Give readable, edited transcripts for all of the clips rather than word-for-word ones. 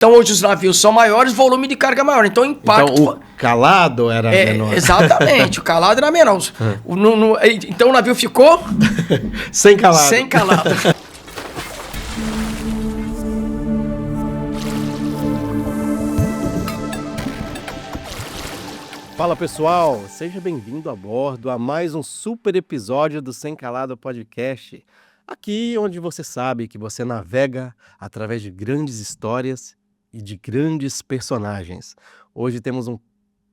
Então hoje os navios são maiores, volume de carga maior, então o impacto... Então o calado era menor. Exatamente, o calado era menor. Então o navio ficou... Sem calado. Sem calado. Fala pessoal, seja bem-vindo a bordo a mais um super episódio do Sem Calado Podcast. Aqui onde você sabe que você navega através de grandes histórias e de grandes personagens. Hoje temos um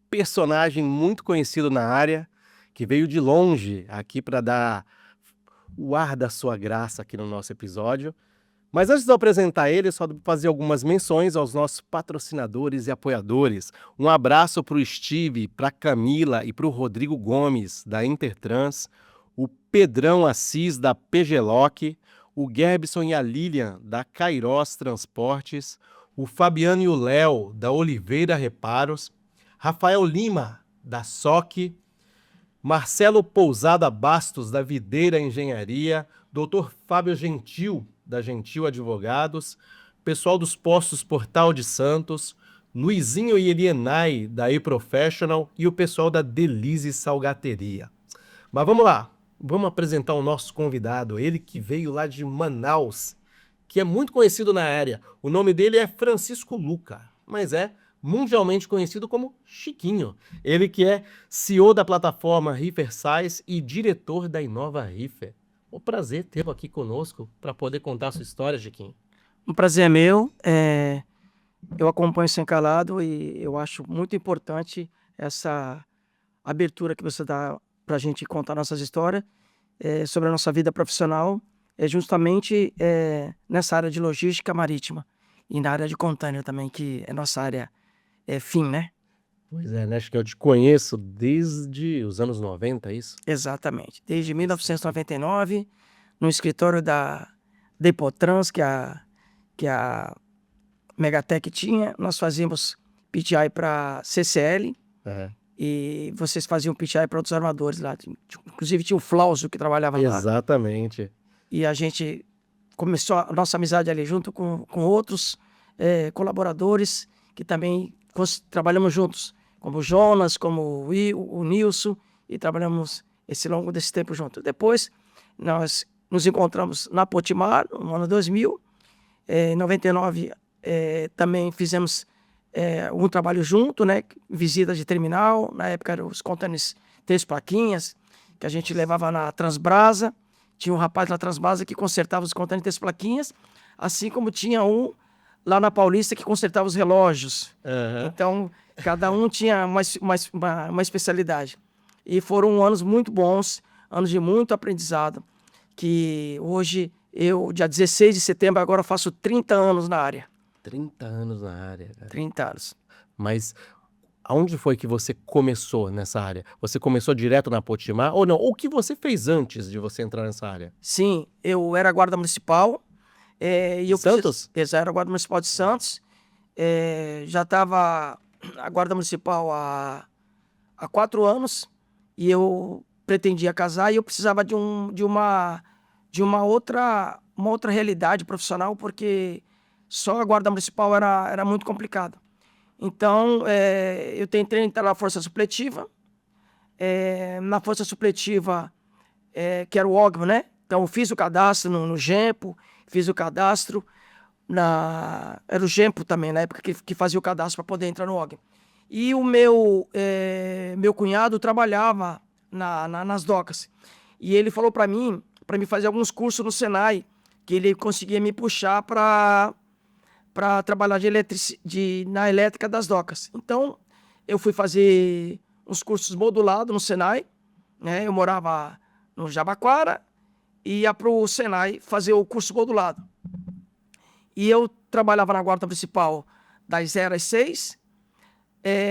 personagem muito conhecido na área, que veio de longe aqui para dar o ar da sua graça aqui no nosso episódio. Mas antes de eu apresentar ele, só fazer algumas menções aos nossos patrocinadores e apoiadores. Um abraço para o Steve, para a Camila e para o Rodrigo Gomes, da Intertrans, o Pedrão Assis, da PGLoc, o Gerbson e a Lilian, da Kairos Transportes, o Fabiano e o Léo, da Oliveira Reparos, Rafael Lima, da SOC, Marcelo Pousada Bastos, da Videira Engenharia, Dr. Fábio Gentil, da Gentil Advogados, pessoal dos Postos Portal de Santos, Luizinho e Elienay, da eProfessional e o pessoal da Delize Salgateria. Mas vamos lá, vamos apresentar o nosso convidado, ele que veio lá de Manaus, que é muito conhecido na área. O nome dele é Francisco Luca, mas é mundialmente conhecido como Chiquinho. Ele que é CEO da plataforma Reefer Size e diretor da Inova Reefer. Um prazer tê-lo aqui conosco para poder contar a sua história, Chiquinho. Um prazer é meu. Eu acompanho o Sem Calado e eu acho muito importante essa abertura que você dá para a gente contar nossas histórias sobre a nossa vida profissional, justamente nessa área de logística marítima e na área de container também, que é nossa área fim, né? Pois é, né? Acho que eu te conheço desde os anos 90, é isso? Exatamente. Desde 1999, no escritório da Depotrans, que a Megatech tinha, nós fazíamos PTI para CCL e vocês faziam PTI para outros armadores lá. Inclusive tinha o Flauzio que trabalhava lá. Exatamente. E a gente começou a nossa amizade ali junto com outros colaboradores que também trabalhamos juntos, como o Jonas, como o Nilson, e trabalhamos longo desse tempo junto. Depois, nós nos encontramos na Potimar, no ano 2000. Em 99, também fizemos um trabalho junto, né? Visita de terminal. Na época, eram os contêineres 3 plaquinhas, que a gente levava na Transbrasa. Tinha um rapaz na Transbrasa que consertava os contêineres 3 plaquinhas, assim como tinha um lá na Paulista que consertava os relógios. Então, cada um tinha uma especialidade. E foram anos muito bons, anos de muito aprendizado, que hoje eu, dia 16 de setembro, agora faço 30 anos na área. 30 anos na área, cara. 30 anos. Mas aonde foi que você começou nessa área? Você começou direto na Potimar ou não? Ou o que você fez antes de você entrar nessa área? Sim, eu era guarda municipal. Santos? Eu era guarda municipal de Santos. Já estava a guarda municipal há 4 anos e eu pretendia casar e eu precisava de uma outra realidade profissional, porque só a guarda municipal era muito complicado. Então, eu tentei entrar na força supletiva. Na força supletiva, que era o OGMO, né? Então, eu fiz o cadastro no GEMPO, fiz o cadastro era o GEMPO também, na época que fazia o cadastro para poder entrar no OGMO. E o meu cunhado trabalhava nas docas. E ele falou para mim fazer alguns cursos no Senai, que ele conseguia me puxar para trabalhar na elétrica das docas. Então, eu fui fazer uns cursos modulados no Senai, né? Eu morava no Jabaquara e ia para o Senai fazer o curso modulado. E eu trabalhava na guarda municipal das 0 às 6,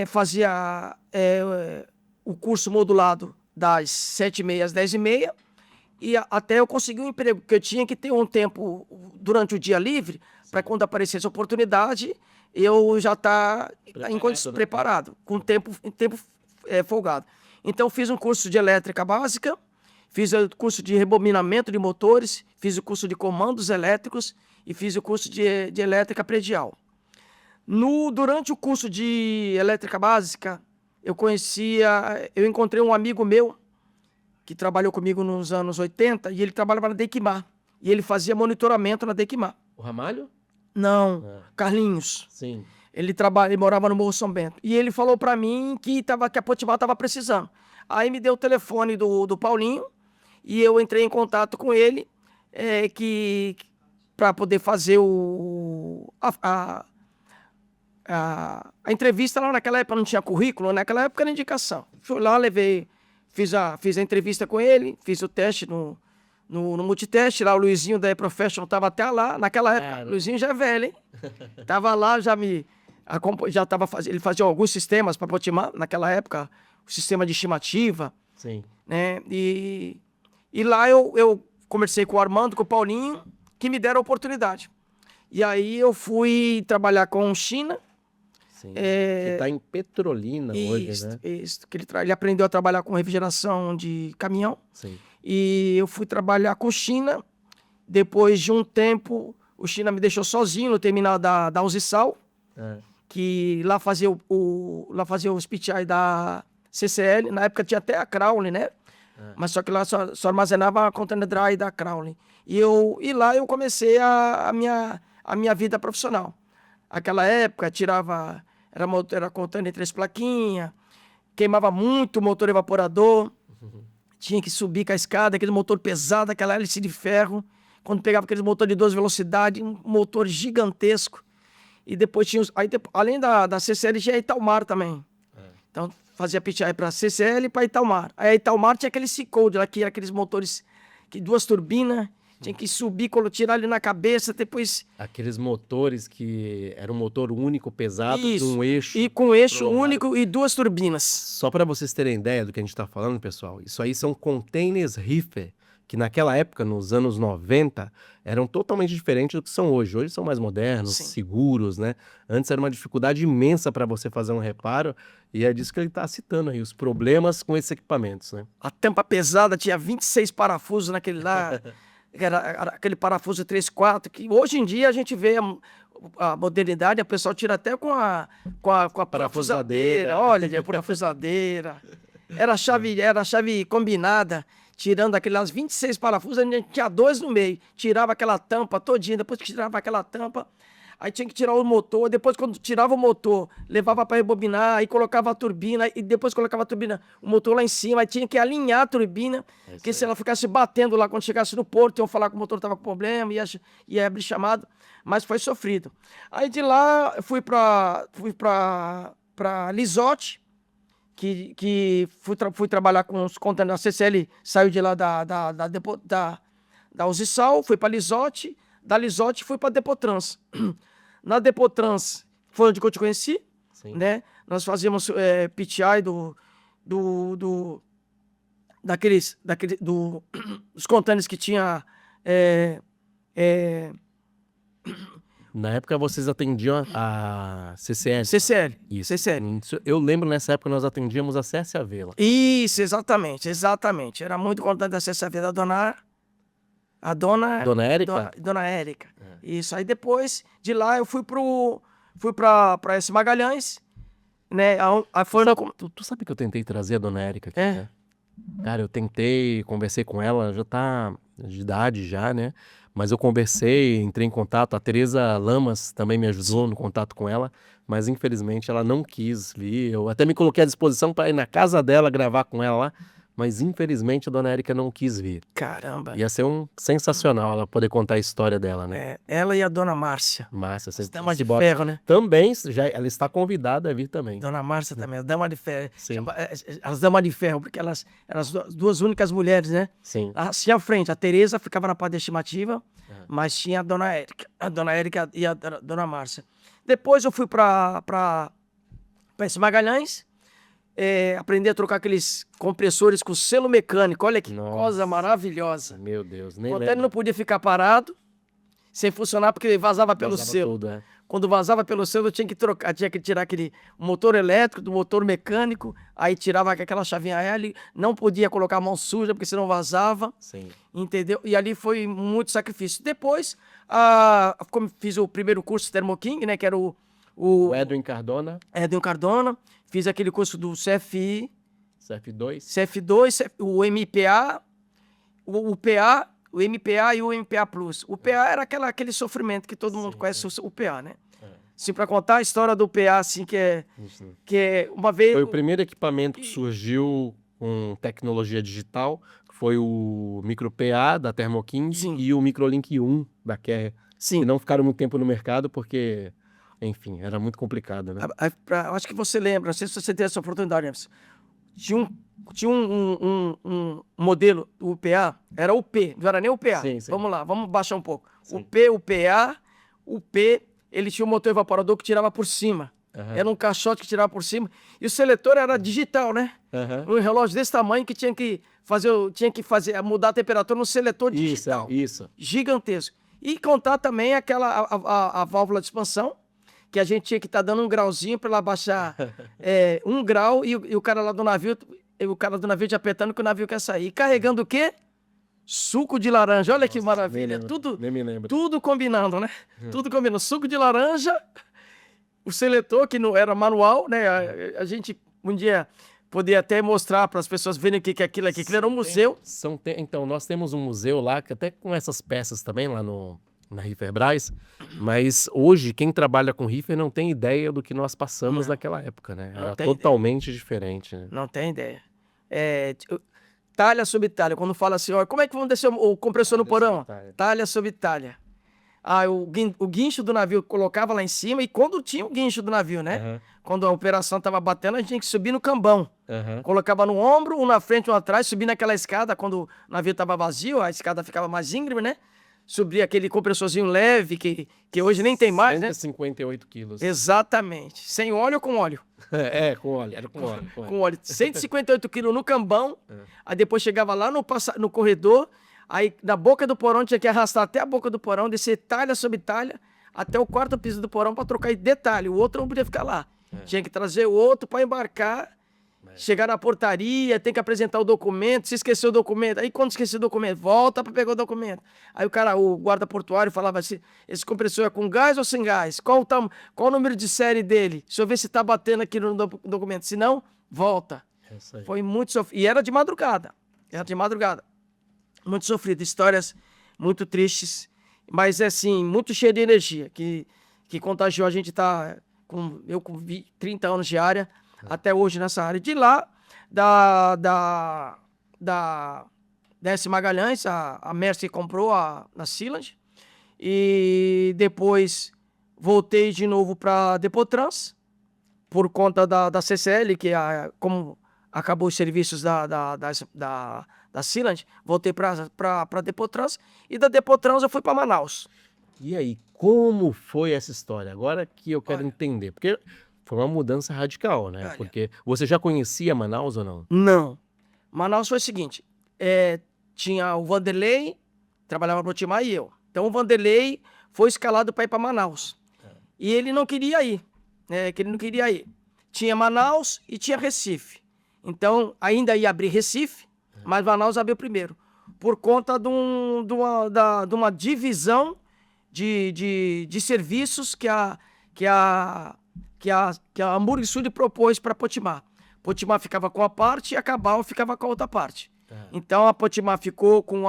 fazia o curso modulado das 7h30 às 10h30, e até eu conseguir um emprego, porque eu tinha que ter um tempo durante o dia livre, para quando aparecesse a oportunidade, eu já estar preparado, com tempo folgado. Então, fiz um curso de elétrica básica, fiz o curso de rebobinamento de motores, fiz o curso de comandos elétricos e fiz o curso de elétrica predial. Durante o curso de elétrica básica, eu encontrei um amigo meu que trabalhou comigo nos anos 80 e ele trabalhava na Dequimar. E ele fazia monitoramento na Dequimar. O Ramalho? Não, Carlinhos. Sim. Ele morava no Morro São Bento. E ele falou pra mim que a Potiguar estava precisando. Aí me deu o telefone do Paulinho e eu entrei em contato com ele para poder fazer a entrevista lá. Naquela época não tinha currículo, naquela época era indicação. Fui lá, fiz a entrevista com ele, fiz o teste no multiteste. Lá o Luizinho da E-Professional estava até lá. Naquela época, o Luizinho já é velho, hein? Tava lá, ele fazia alguns sistemas para Potiguar, naquela época, o sistema de estimativa. Sim. Né? E lá eu conversei com o Armando, com o Paulinho, que me deram a oportunidade. E aí eu fui trabalhar com China. Sim. Que está em Petrolina hoje, né? Isso. Ele aprendeu a trabalhar com refrigeração de caminhão. Sim. E eu fui trabalhar com China. Depois de um tempo, o China me deixou sozinho no terminal da Usisal, que lá fazia os PTI da CCL. Na época tinha até a Crowley, né? Mas só que lá só armazenava a Container Dry da Crowley. E lá eu comecei a minha vida profissional. Aquela época era container 3 plaquinhas, queimava muito o motor evaporador, tinha que subir com a escada, aquele motor pesado, aquela hélice de ferro. Quando pegava aquele motor de 12 velocidades, um motor gigantesco. E depois tinha além da CCL, tinha a Italmar também. Então fazia PTI para CCL e para Italmar. Aí a Italmar tinha aquele C-Code lá, que era aqueles motores, que 2 turbinas, tinha que subir, tirar ali na cabeça, depois... Aqueles motores que era um motor único, pesado, Isso, com um eixo... E com eixo prolongado. único e 2 turbinas. Só para vocês terem ideia do que a gente está falando, pessoal, isso aí são containers Reefer, que naquela época, nos anos 90, eram totalmente diferentes do que são hoje. Hoje são mais modernos, Sim. seguros, né? Antes era uma dificuldade imensa para você fazer um reparo, e é disso que ele está citando aí, os problemas com esses equipamentos, né? A tampa pesada tinha 26 parafusos naquele lá, era aquele parafuso 3/4, que hoje em dia a gente vê a modernidade, a pessoa tira até com a parafusadeira. Olha, a parafusadeira. Era a chave combinada, tirando aquelas 26 parafusos, a gente tinha 2 no meio. Tirava aquela tampa todinha, depois que tirava aquela tampa, aí tinha que tirar o motor, depois quando tirava o motor, levava para rebobinar, aí colocava a turbina, e depois colocava a turbina, o motor lá em cima, aí tinha que alinhar a turbina, porque se ela ficasse batendo lá quando chegasse no porto, iam falar que o motor estava com problema, ia abrir chamado, mas foi sofrido. Aí de lá eu fui para Lisotti, que fui trabalhar com os containers. A CCL saiu de lá da Usisal, fui para Lisotti, da Lisotti fui para Depotrans. Na Depotrans foi onde eu te conheci. Sim. Né? Nós fazíamos PTI dos containers que tinha Na época vocês atendiam a CCL. CCL. Isso. CCL. Eu lembro nessa época nós atendíamos a CSAV lá. Isso, exatamente. Era muito contato da CSAV da Dona Érica? Dona Érica. Isso. Aí depois de lá eu fui para esse Magalhães, né? Tu sabe que eu tentei trazer a Dona Érica aqui, É. né? Cara, eu tentei, conversei com ela, já tá de idade já, né? Mas eu conversei, entrei em contato, a Tereza Lamas também me ajudou no contato com ela, mas infelizmente ela não quis vir. Eu até me coloquei à disposição para ir na casa dela gravar com ela lá, mas infelizmente a Dona Érica não quis vir. Caramba. Ia ser sensacional ela poder contar a história dela, né? Ela e a Dona Márcia. Márcia, As damas de ferro, né? Também, ela está convidada a vir também. Dona Márcia também, a dama de ferro. Sim. As damas de ferro, porque elas eram as duas únicas mulheres, né? Sim. Assim à frente, a Tereza ficava na parte de estimativa, mas tinha a Dona Érica e a Dona Márcia. Depois eu fui para esse Magalhães, aprender a trocar aqueles compressores com selo mecânico. Olha que coisa maravilhosa. Meu Deus, O nem container lembro. não podia ficar parado, sem funcionar, porque vazava pelo selo. Tudo, Quando vazava pelo selo, eu tinha que trocar, tinha que tirar aquele motor elétrico do motor mecânico, aí tirava aquela chavinha L, não podia colocar a mão suja, porque senão vazava. Sim. Entendeu? E ali foi muito sacrifício. Depois, como fiz o primeiro curso Thermo King, né, que era o O Edwin Cardona. Edwin Cardona. Fiz aquele curso do CFI. CF2. O MPA, o PA, o MPA e o MPA Plus. O PA era aquele sofrimento que todo mundo conhece, o PA, né? Assim, para contar a história do PA, assim, que é uma vez... Foi o primeiro equipamento que surgiu com tecnologia digital, foi o Micro PA da Thermoking e o Microlink 1 da Carrier. Sim. Que não ficaram muito tempo no mercado porque, enfim, era muito complicado, né? Eu acho que você lembra, não sei se você teve essa oportunidade, Emerson. Tinha um modelo, o PA, era o P, não era nem o PA. Sim. Vamos lá, vamos baixar um pouco. Sim. O PA, o P, ele tinha um motor evaporador que tirava por cima. Era um caixote que tirava por cima. E o seletor era digital, né? Um relógio desse tamanho que tinha que mudar a temperatura no seletor digital. Isso. Gigantesco. E contar também a válvula de expansão, que a gente tinha que estar dando um grauzinho para ela baixar 1 grau e o cara lá do navio, te apertando que o navio quer sair. E carregando o quê? Suco de laranja. Olha que maravilha. Nem me lembro. Tudo combinando, né? Tudo combinando. Suco de laranja, o seletor, que não era manual, né? A gente um dia podia até mostrar para as pessoas verem o que é aquilo aqui. Aquilo era um museu. Então, nós temos um museu lá, que até com essas peças também, lá na Riferbras, mas hoje quem trabalha com Rifer não tem ideia do que nós passamos naquela época, né? Era totalmente diferente, né? Não tem ideia. Talha sobre talha, quando fala assim, ó, como é que vamos descer o compressor no porão? Talha sobre talha. O guincho do navio colocava lá em cima, e quando tinha o guincho do navio, né? Quando a operação estava batendo, a gente tinha que subir no cambão. Colocava no ombro, um na frente, um atrás, subir naquela escada. Quando o navio estava vazio, a escada ficava mais íngreme, né? Subir aquele compressorzinho leve, que hoje nem tem mais, né? 158 quilos. Exatamente. Sem óleo ou com óleo? Com óleo. Era com óleo. Com óleo. 158 quilos no cambão. Aí depois chegava lá no corredor. Aí da boca do porão tinha que arrastar até a boca do porão, descer talha sobre talha, até o quarto piso do porão para trocar detalhe. O outro não podia ficar lá. Tinha que trazer o outro para embarcar. Chegar na portaria, tem que apresentar o documento. Se esqueceu o documento, aí quando esqueceu o documento, volta para pegar o documento. Aí o guarda portuário falava assim: esse compressor é com gás ou sem gás? Qual o número de série dele? Deixa eu ver se tá batendo aqui no documento. Se não, volta. Foi muito sofrido. E era de madrugada. Muito sofrido. Histórias muito tristes, mas assim, muito cheio de energia, que contagiou. A gente eu com 30 anos de área, até hoje nessa área. De lá, da DS Magalhães, a Maersk comprou na Sealand, e depois voltei de novo para Depotrans, por conta da CCL, que como acabou os serviços da Sealand, voltei para Depotrans, e da Depotrans eu fui para Manaus. E aí, como foi essa história? Agora que eu quero entender, porque foi uma mudança radical, né? Porque você já conhecia Manaus ou não? Não. Manaus foi o seguinte, tinha o Vanderlei, trabalhava no Timar, e eu. Então o Vanderlei foi escalado para ir para Manaus. E ele não queria ir, Tinha Manaus e tinha Recife. Então ainda ia abrir Recife, mas Manaus abriu primeiro. Por conta de uma divisão de serviços que a Hamburg Sud propôs para Potimar. Potimar ficava com a parte e a Cabal ficava com a outra parte. Então a Potimar ficou com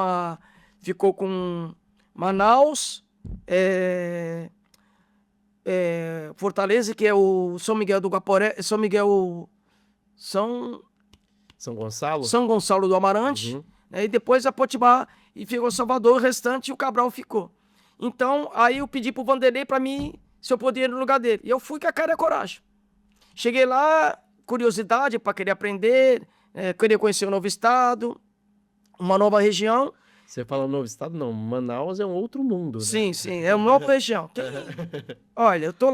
Manaus, Fortaleza, que é o São Miguel do Guaporé, São Gonçalo? São Gonçalo do Amarante, né? E depois a Potimar e ficou Salvador, o restante o Cabral ficou. Então aí eu pedi pro Vanderlei para mim se eu podia ir no lugar dele. E eu fui com a cara e a coragem. Cheguei lá, curiosidade para querer aprender, querer conhecer um novo estado, uma nova região. Você fala novo estado? Não, Manaus é um outro mundo, né? Sim, é uma nova região. Olha, eu tô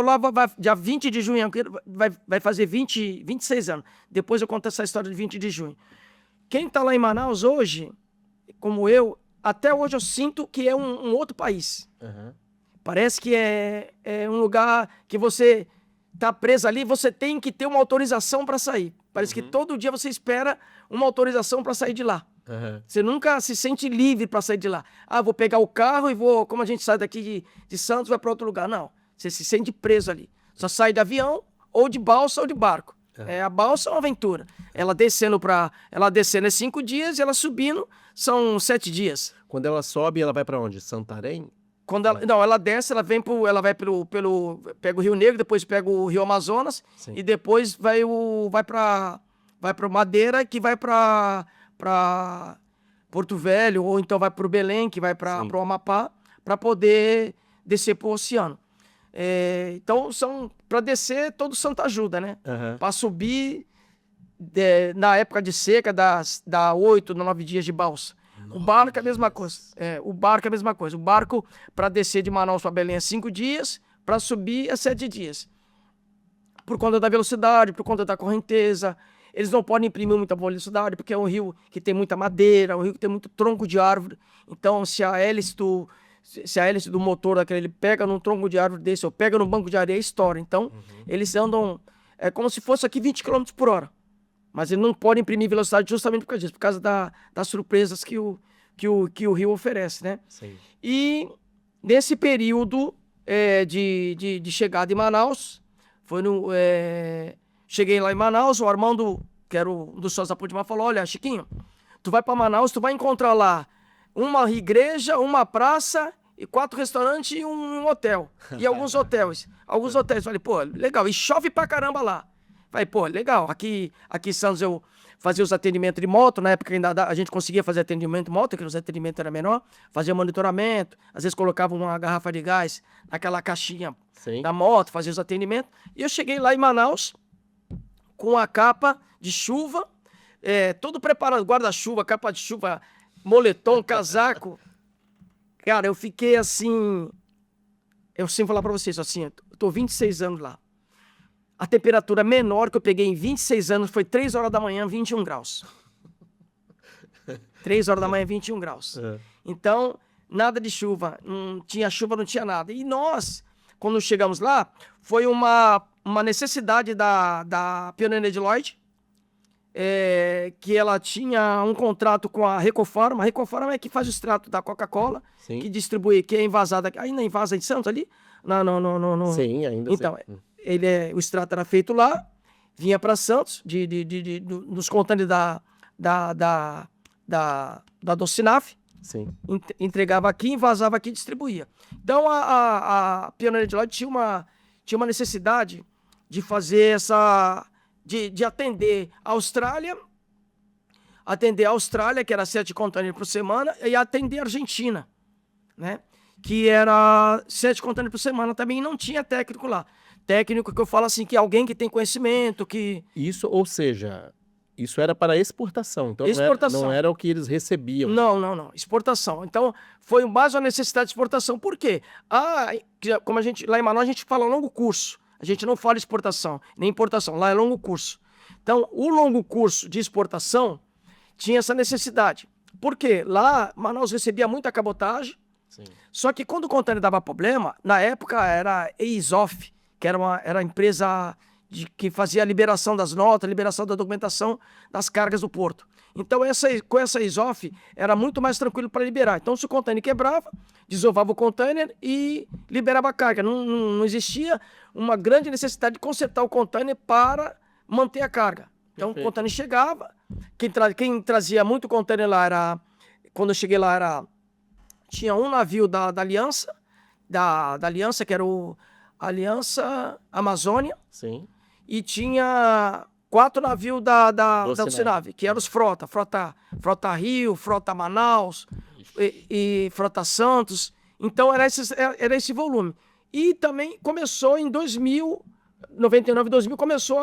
lá dia 20 de junho, vai fazer 26 anos. Depois eu conto essa história de 20 de junho. Quem tá lá em Manaus hoje, como eu, até hoje eu sinto que é um outro país. Parece que é um lugar que você tá preso ali, você tem que ter uma autorização para sair. Parece que todo dia você espera uma autorização para sair de lá. Você nunca se sente livre para sair de lá. Vou pegar o carro e vou, como a gente sai daqui de Santos, vai para outro lugar. Não. Você se sente preso ali. Só sai de avião, ou de balsa, ou de barco. A balsa é uma aventura. Ela descendo é 5 dias e ela subindo são 7 dias. Quando ela sobe, ela vai pra onde? Santarém? Ela desce, ela vai pega o Rio Negro, depois pega o Rio Amazonas. Sim. E depois vai para Madeira, que vai para Porto Velho, ou então vai para o Belém, que vai para o Amapá, para poder descer para o oceano. Então, para descer, todo santo ajuda, né? Para subir, na época de seca, dá 8, 9 dias de balsa. Nossa, o barco é a mesma coisa. O barco, para descer de Manaus para Belém, é 5 dias, para subir é 7 dias. Por conta da velocidade, por conta da correnteza. Eles não podem imprimir muita velocidade, porque é um rio que tem muita madeira, um rio que tem muito tronco de árvore. Então, se a hélice do motor daquele ele pega num tronco de árvore desse ou pega num banco de areia, estoura. Então, eles andam como se fosse aqui 20 km por hora. Mas eles não podem imprimir velocidade justamente por causa disso, por causa das surpresas que o rio oferece, né? Sim. E nesse período de chegada em Manaus, cheguei lá em Manaus, o Armando, que era um dos sócios da Podimar, falou: olha, Chiquinho, tu vai para Manaus, tu vai encontrar lá uma igreja, uma praça, e 4 restaurantes e um hotel. E alguns hotéis. Falei, pô, legal. E chove pra caramba lá. Falei, pô, legal. Aqui em Santos eu fazia os atendimentos de moto. Na época ainda a gente conseguia fazer atendimento de moto, que os atendimentos eram menor. Fazia monitoramento. Às vezes colocava uma garrafa de gás naquela caixinha da moto, fazia os atendimentos. E eu cheguei lá em Manaus com a capa de chuva, todo preparado, guarda-chuva, capa de chuva, moletom, casaco. Cara, eu fiquei assim... Eu sempre vou falar pra vocês, assim, eu tô 26 anos lá. A temperatura menor que eu peguei em 26 anos foi 3 horas da manhã, 21 graus. 3 horas da manhã, 21 graus. Então, nada de chuva. Não tinha chuva, não tinha nada. E nós, quando chegamos lá, foi uma necessidade da pioneira de Lloyd, que ela tinha um contrato com a Recofarm. A Recofarm é que faz o extrato da Coca-Cola, que distribui, que é envasada, ainda invasa em Santos ali? No... Sim, ainda. Então, o extrato era feito lá, vinha para Santos, nos contêineres da Docinaf, entregava aqui, envasava aqui e distribuía. Então, a pioneira de Lloyd tinha uma necessidade de fazer de atender a Austrália, que era 7 contêineres por semana, e atender a Argentina, né? Que era 7 contêineres por semana, também não tinha técnico lá. Técnico que eu falo assim, que é alguém que tem conhecimento, que... Isso, ou seja, isso era para exportação, então não era o que eles recebiam. Não, exportação. Então, foi mais uma necessidade de exportação. Por quê? Como lá em Manaus a gente fala longo curso. A gente não fala exportação, nem importação. Lá é longo curso. Então, o longo curso de exportação tinha essa necessidade. Por quê? Lá, Manaus recebia muita cabotagem. Só que quando o contêiner dava problema, na época era a EISOF, que era a empresa que fazia a liberação das notas, a liberação da documentação das cargas do porto. Então, com essa EISOF, era muito mais tranquilo para liberar. Então, se o contêiner quebrava, desovava o contêiner e liberava a carga. Não existia uma grande necessidade de consertar o contêiner para manter a carga. Então, o contêiner chegava, quem trazia muito contêiner lá quando eu cheguei lá, tinha um navio da Aliança, da Aliança, que era o Aliança Amazônia. Sim. E tinha 4 navios da Docinave, que eram os Frota Rio, Frota Manaus e Frota Santos. Então era esse volume. E também começou em 99, 2000, começou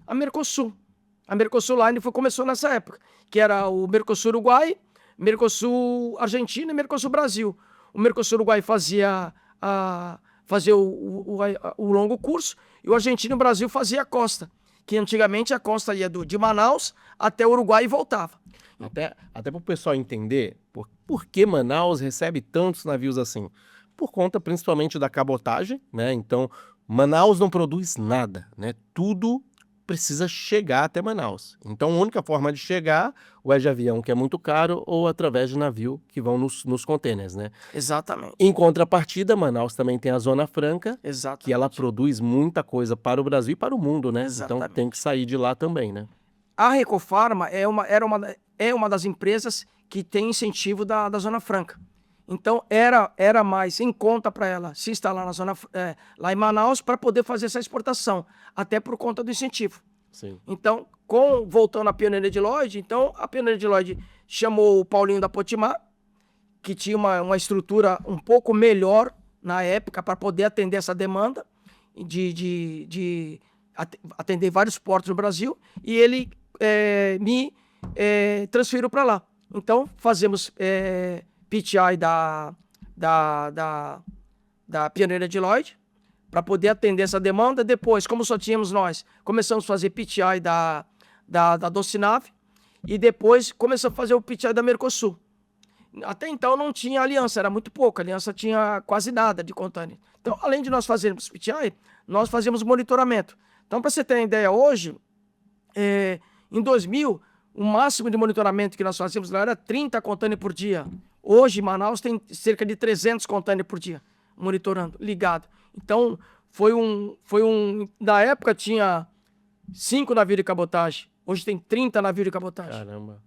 a Mercosul. A Mercosul Line começou nessa época, que era o Mercosul Uruguai, Mercosul Argentina e Mercosul Brasil. O Mercosul Uruguai fazia o longo curso, e o Argentina e o Brasil fazia a costa, que antigamente a costa ia de Manaus até o Uruguai e voltava. Até para o pessoal entender por que Manaus recebe tantos navios assim. Por conta principalmente da cabotagem, né? Então, Manaus não produz nada, né? Tudo precisa chegar até Manaus. Então, a única forma de chegar ou é de avião, que é muito caro, ou através de navio, que vão nos containers, né? Exatamente. Em contrapartida, Manaus também tem a Zona Franca, Exatamente. que ela produz muita coisa para o Brasil e para o mundo, né? Exatamente. Então, tem que sair de lá também, né? A Recofarma é uma das empresas que tem incentivo da Zona Franca. Então, era mais em conta para ela se instalar lá em Manaus para poder fazer essa exportação, até por conta do incentivo. Sim. Então, voltando à pioneira de Lloyd, então a pioneira de Lloyd chamou o Paulinho da Potimar, que tinha uma estrutura um pouco melhor na época para poder atender essa demanda, de atender vários portos no Brasil, e ele me transferiu para lá. Então, fazemos PTI da pioneira de Lloyd, para poder atender essa demanda. Depois, como só tínhamos nós, começamos a fazer PTI da Docinave, e depois começamos a fazer o PTI da Mercosul. Até então não tinha aliança, era muito pouco, a aliança tinha quase nada de container. Então, além de nós fazermos PTI, nós fazíamos monitoramento. Então, para você ter uma ideia, hoje, em 2000, o máximo de monitoramento que nós fazíamos lá era 30 containers por dia. Hoje, Manaus tem cerca de 300 containers por dia, monitorando, ligado. Então, na época tinha 5 navios de cabotagem, hoje tem 30 navios de cabotagem. Caramba.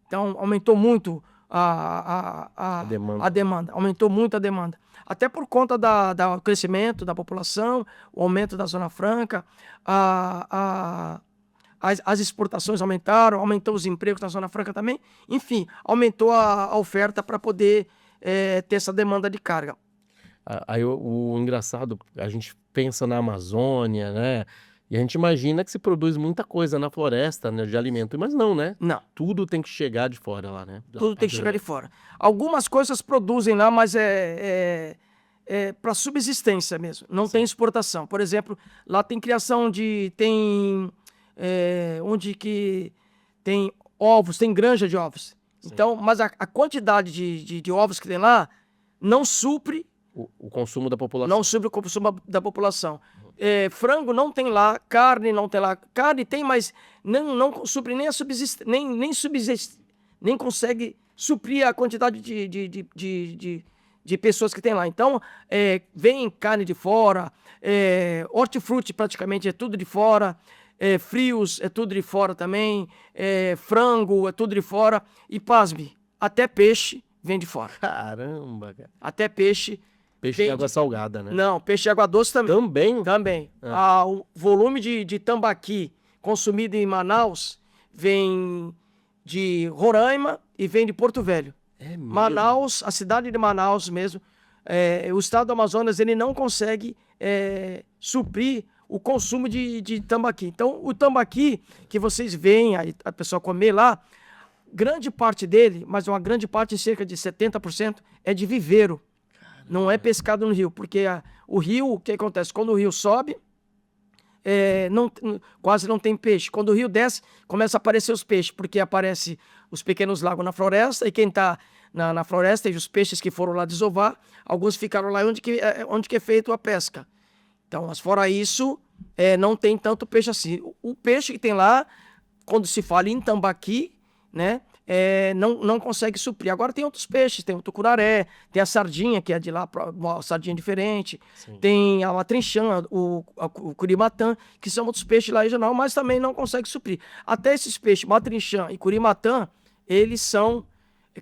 Então, aumentou muito a demanda. Aumentou muito a demanda. Até por conta do crescimento da população, o aumento da Zona Franca, as exportações aumentaram, aumentou os empregos na Zona Franca também. Enfim, aumentou a oferta para poder ter essa demanda de carga. Aí o engraçado, a gente pensa na Amazônia, né? E a gente imagina que se produz muita coisa na floresta, né, de alimento, mas não, né? Não. Tudo tem que chegar de fora lá, né? Tudo tem que chegar de fora. Algumas coisas produzem lá, mas para subsistência mesmo. Não tem exportação. Por exemplo, lá tem criação onde que tem ovos, tem granja de ovos. Sim. Então, mas a quantidade de ovos que tem lá não supre o consumo da população. Não supre o consumo da população. Frango não tem lá, carne não tem lá. Carne tem, mas não supre nem a subsistência, nem consegue suprir a quantidade de pessoas que tem lá. Então, vem carne de fora, hortifruti praticamente é tudo de fora, frios é tudo de fora também, frango é tudo de fora, e pasme, até peixe vem de fora. Caramba, cara. Até peixe. Peixe de água salgada, né? Não, peixe de água doce também. Também? Também. O volume de tambaqui consumido em Manaus vem de Roraima e vem de Porto Velho. Manaus, a cidade de Manaus mesmo, o estado do Amazonas, ele não consegue suprir o consumo de tambaqui. Então, o tambaqui que vocês veem a pessoa comer lá, grande parte dele, mas uma grande parte, cerca de 70%, é de viveiro. Não é pescado no rio, porque o rio, o que acontece? Quando o rio sobe, quase não tem peixe. Quando o rio desce, começa a aparecer os peixes, porque aparecem os pequenos lagos na floresta, e quem está na floresta, e os peixes que foram lá desovar, alguns ficaram lá onde que é feita a pesca. Então, mas fora isso, não tem tanto peixe assim. O peixe que tem lá, quando se fala em tambaqui, né? Não consegue suprir. Agora tem outros peixes, tem o tucunaré, tem a sardinha, que é de lá, uma sardinha diferente. Sim. Tem a matrinchã, o curimatã, que são outros peixes lá regional, mas também não consegue suprir. Até esses peixes, matrinchã e curimatã, eles são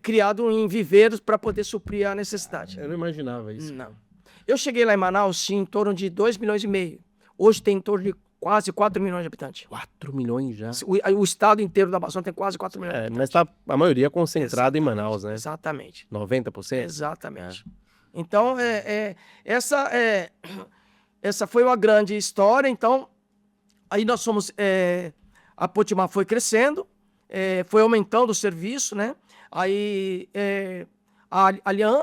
criados em viveiros para poder suprir a necessidade. Eu não imaginava isso. Não. Eu cheguei lá em Manaus, sim, em torno de 2,5 milhões. Hoje tem em torno de quase 4 milhões de habitantes. 4 milhões já? O estado inteiro da Amazônia tem quase 4 milhões de habitantes. Mas a maioria concentrada em Manaus, né? Exatamente. 90%? Exatamente. Então, essa foi uma grande história. Então, aí nós fomos... a Potimar foi crescendo, foi aumentando o serviço, né? Aí a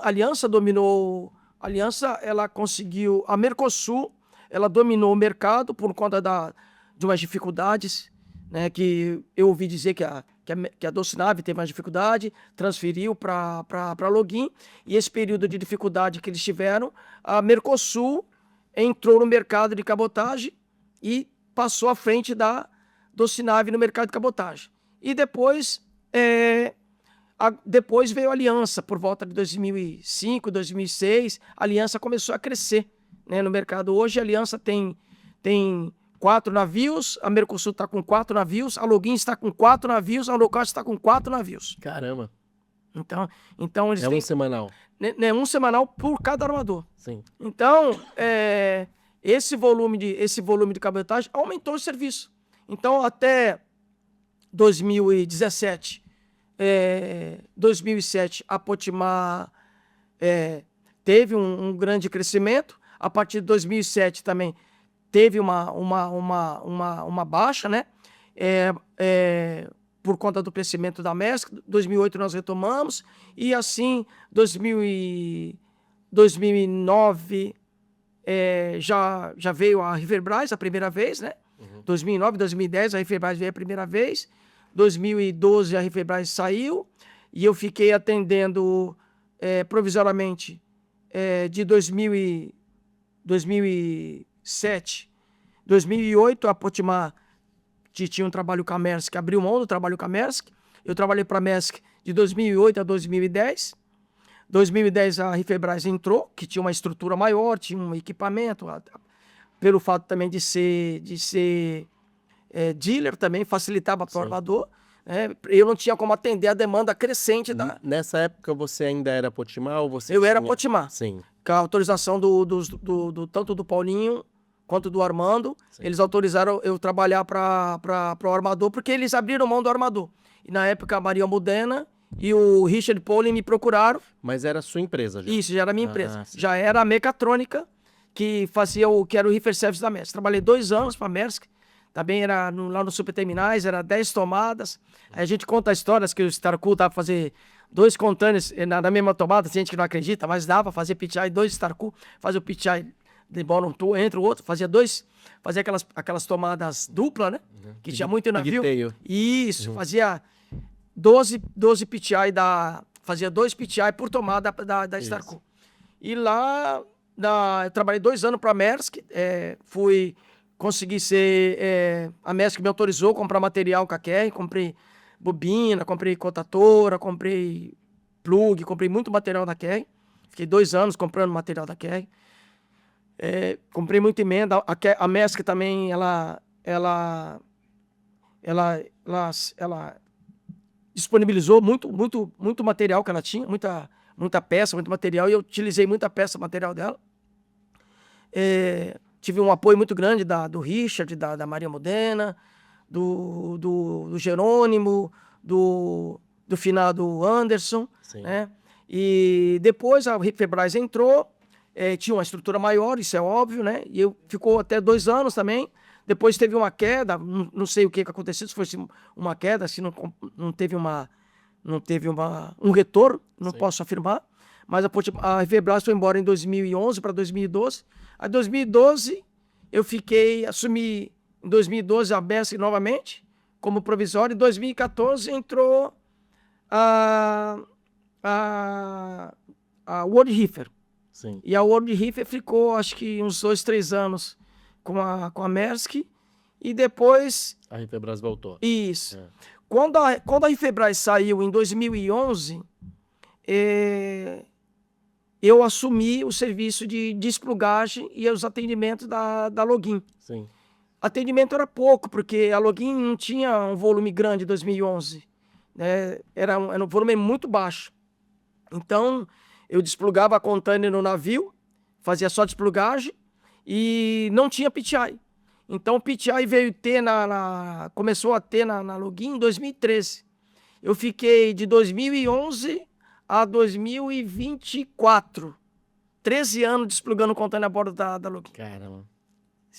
Aliança dominou... A Aliança, ela conseguiu... A Mercosul, ela dominou o mercado por conta de umas dificuldades, né, que eu ouvi dizer que a Docinave teve mais dificuldade, transferiu para Login, e esse período de dificuldade que eles tiveram, a Mercosul entrou no mercado de cabotagem e passou à frente da Docinave no mercado de cabotagem. E depois, depois veio a Aliança, por volta de 2005, 2006, a Aliança começou a crescer, né, no mercado. Hoje a Aliança tem 4 navios, a Mercosul está com 4 navios, a Login está com 4 navios, a Low-Cost está com 4 navios. Caramba. Então eles têm... um semanal. Né, um semanal por cada armador. Sim. Então, esse volume de cabotagem aumentou o serviço. Então, até 2017, 2007, a Potimar teve um grande crescimento. A partir de 2007 também teve uma baixa, né? Por conta do crescimento da Maersk. 2008 nós retomamos, e assim 2009 já veio a Riverbras a primeira vez, né? 2009, 2010 a Riverbras veio a primeira vez, 2012 a Riverbras saiu, e eu fiquei atendendo provisoriamente de 2007, 2008 a Potimar tinha um trabalho com a Maersk, abriu mão do trabalho com a Maersk. Eu trabalhei para a Maersk de 2008 a 2010. 2010 a Riverbras entrou, que tinha uma estrutura maior, tinha um equipamento, pelo fato também de ser dealer também, facilitava para o armador. Eu não tinha como atender a demanda crescente da... Nessa época você ainda era Potimar ou você Eu tinha... era Potimar. Sim. Com a autorização tanto do Paulinho quanto do Armando. Sim. Eles autorizaram eu trabalhar para o armador, porque eles abriram mão do armador. E na época a Maria Modena e o Richard Pauling me procuraram. Mas era a sua empresa já? Isso, já era a minha empresa. Sim. Já era a Mecatrônica, que era o reefer service da Maersk. Trabalhei 2 anos para a Maersk. Também era lá no Superterminais, era 10 tomadas. Aí a gente conta histórias que o Starcool dava para fazer 2 contêineres na mesma tomada, tem gente que não acredita, mas dava para fazer PTI, 2 Starcool, fazer o PTI de bola entre o outro, fazia aquelas tomadas dupla, né? Que tinha muito navio. Isso, fazia 12 PTI fazia 2 PTI por tomada da Starcool. E lá, eu trabalhei 2 anos para a Maersk, consegui ser... a Maersk me autorizou a comprar material com a QR, comprei bobina, comprei cotatora, comprei plug, comprei muito material da QR. Fiquei 2 anos comprando material da QR. Comprei muita emenda. A Maersk também, ela disponibilizou muito material que ela tinha, muita peça, muito material, e eu utilizei muita peça, material dela. Tive um apoio muito grande do Richard, da Maria Modena, do Jerônimo, do finado Anderson, né? E depois a Riverbras entrou, tinha uma estrutura maior, isso é óbvio, né? E ficou até 2 anos também. Depois teve uma queda, não sei o que aconteceu, se foi uma queda, se não teve um retorno, não posso afirmar. Mas a Riverbras foi embora em 2011 para 2012. Em 2012, assumi em 2012 a Maersk novamente, como provisório. Em 2014 entrou a World Reefer. Sim. E a World Reefer ficou, acho que uns 2, 3 anos com a Maersk, e depois... A Riverbras voltou. Isso. Quando a Riverbras saiu em 2011, eu assumi o serviço de desplugagem e os atendimentos da Login. Sim. Atendimento era pouco, porque a Login não tinha um volume grande em 2011. Né? Era um volume muito baixo. Então, eu desplugava a container no navio, fazia só desplugagem, e não tinha PTI. Então o PTI começou a ter na Login em 2013. Eu fiquei de 2011 a 2024. 13 anos desplugando o container a bordo da Login. Caramba.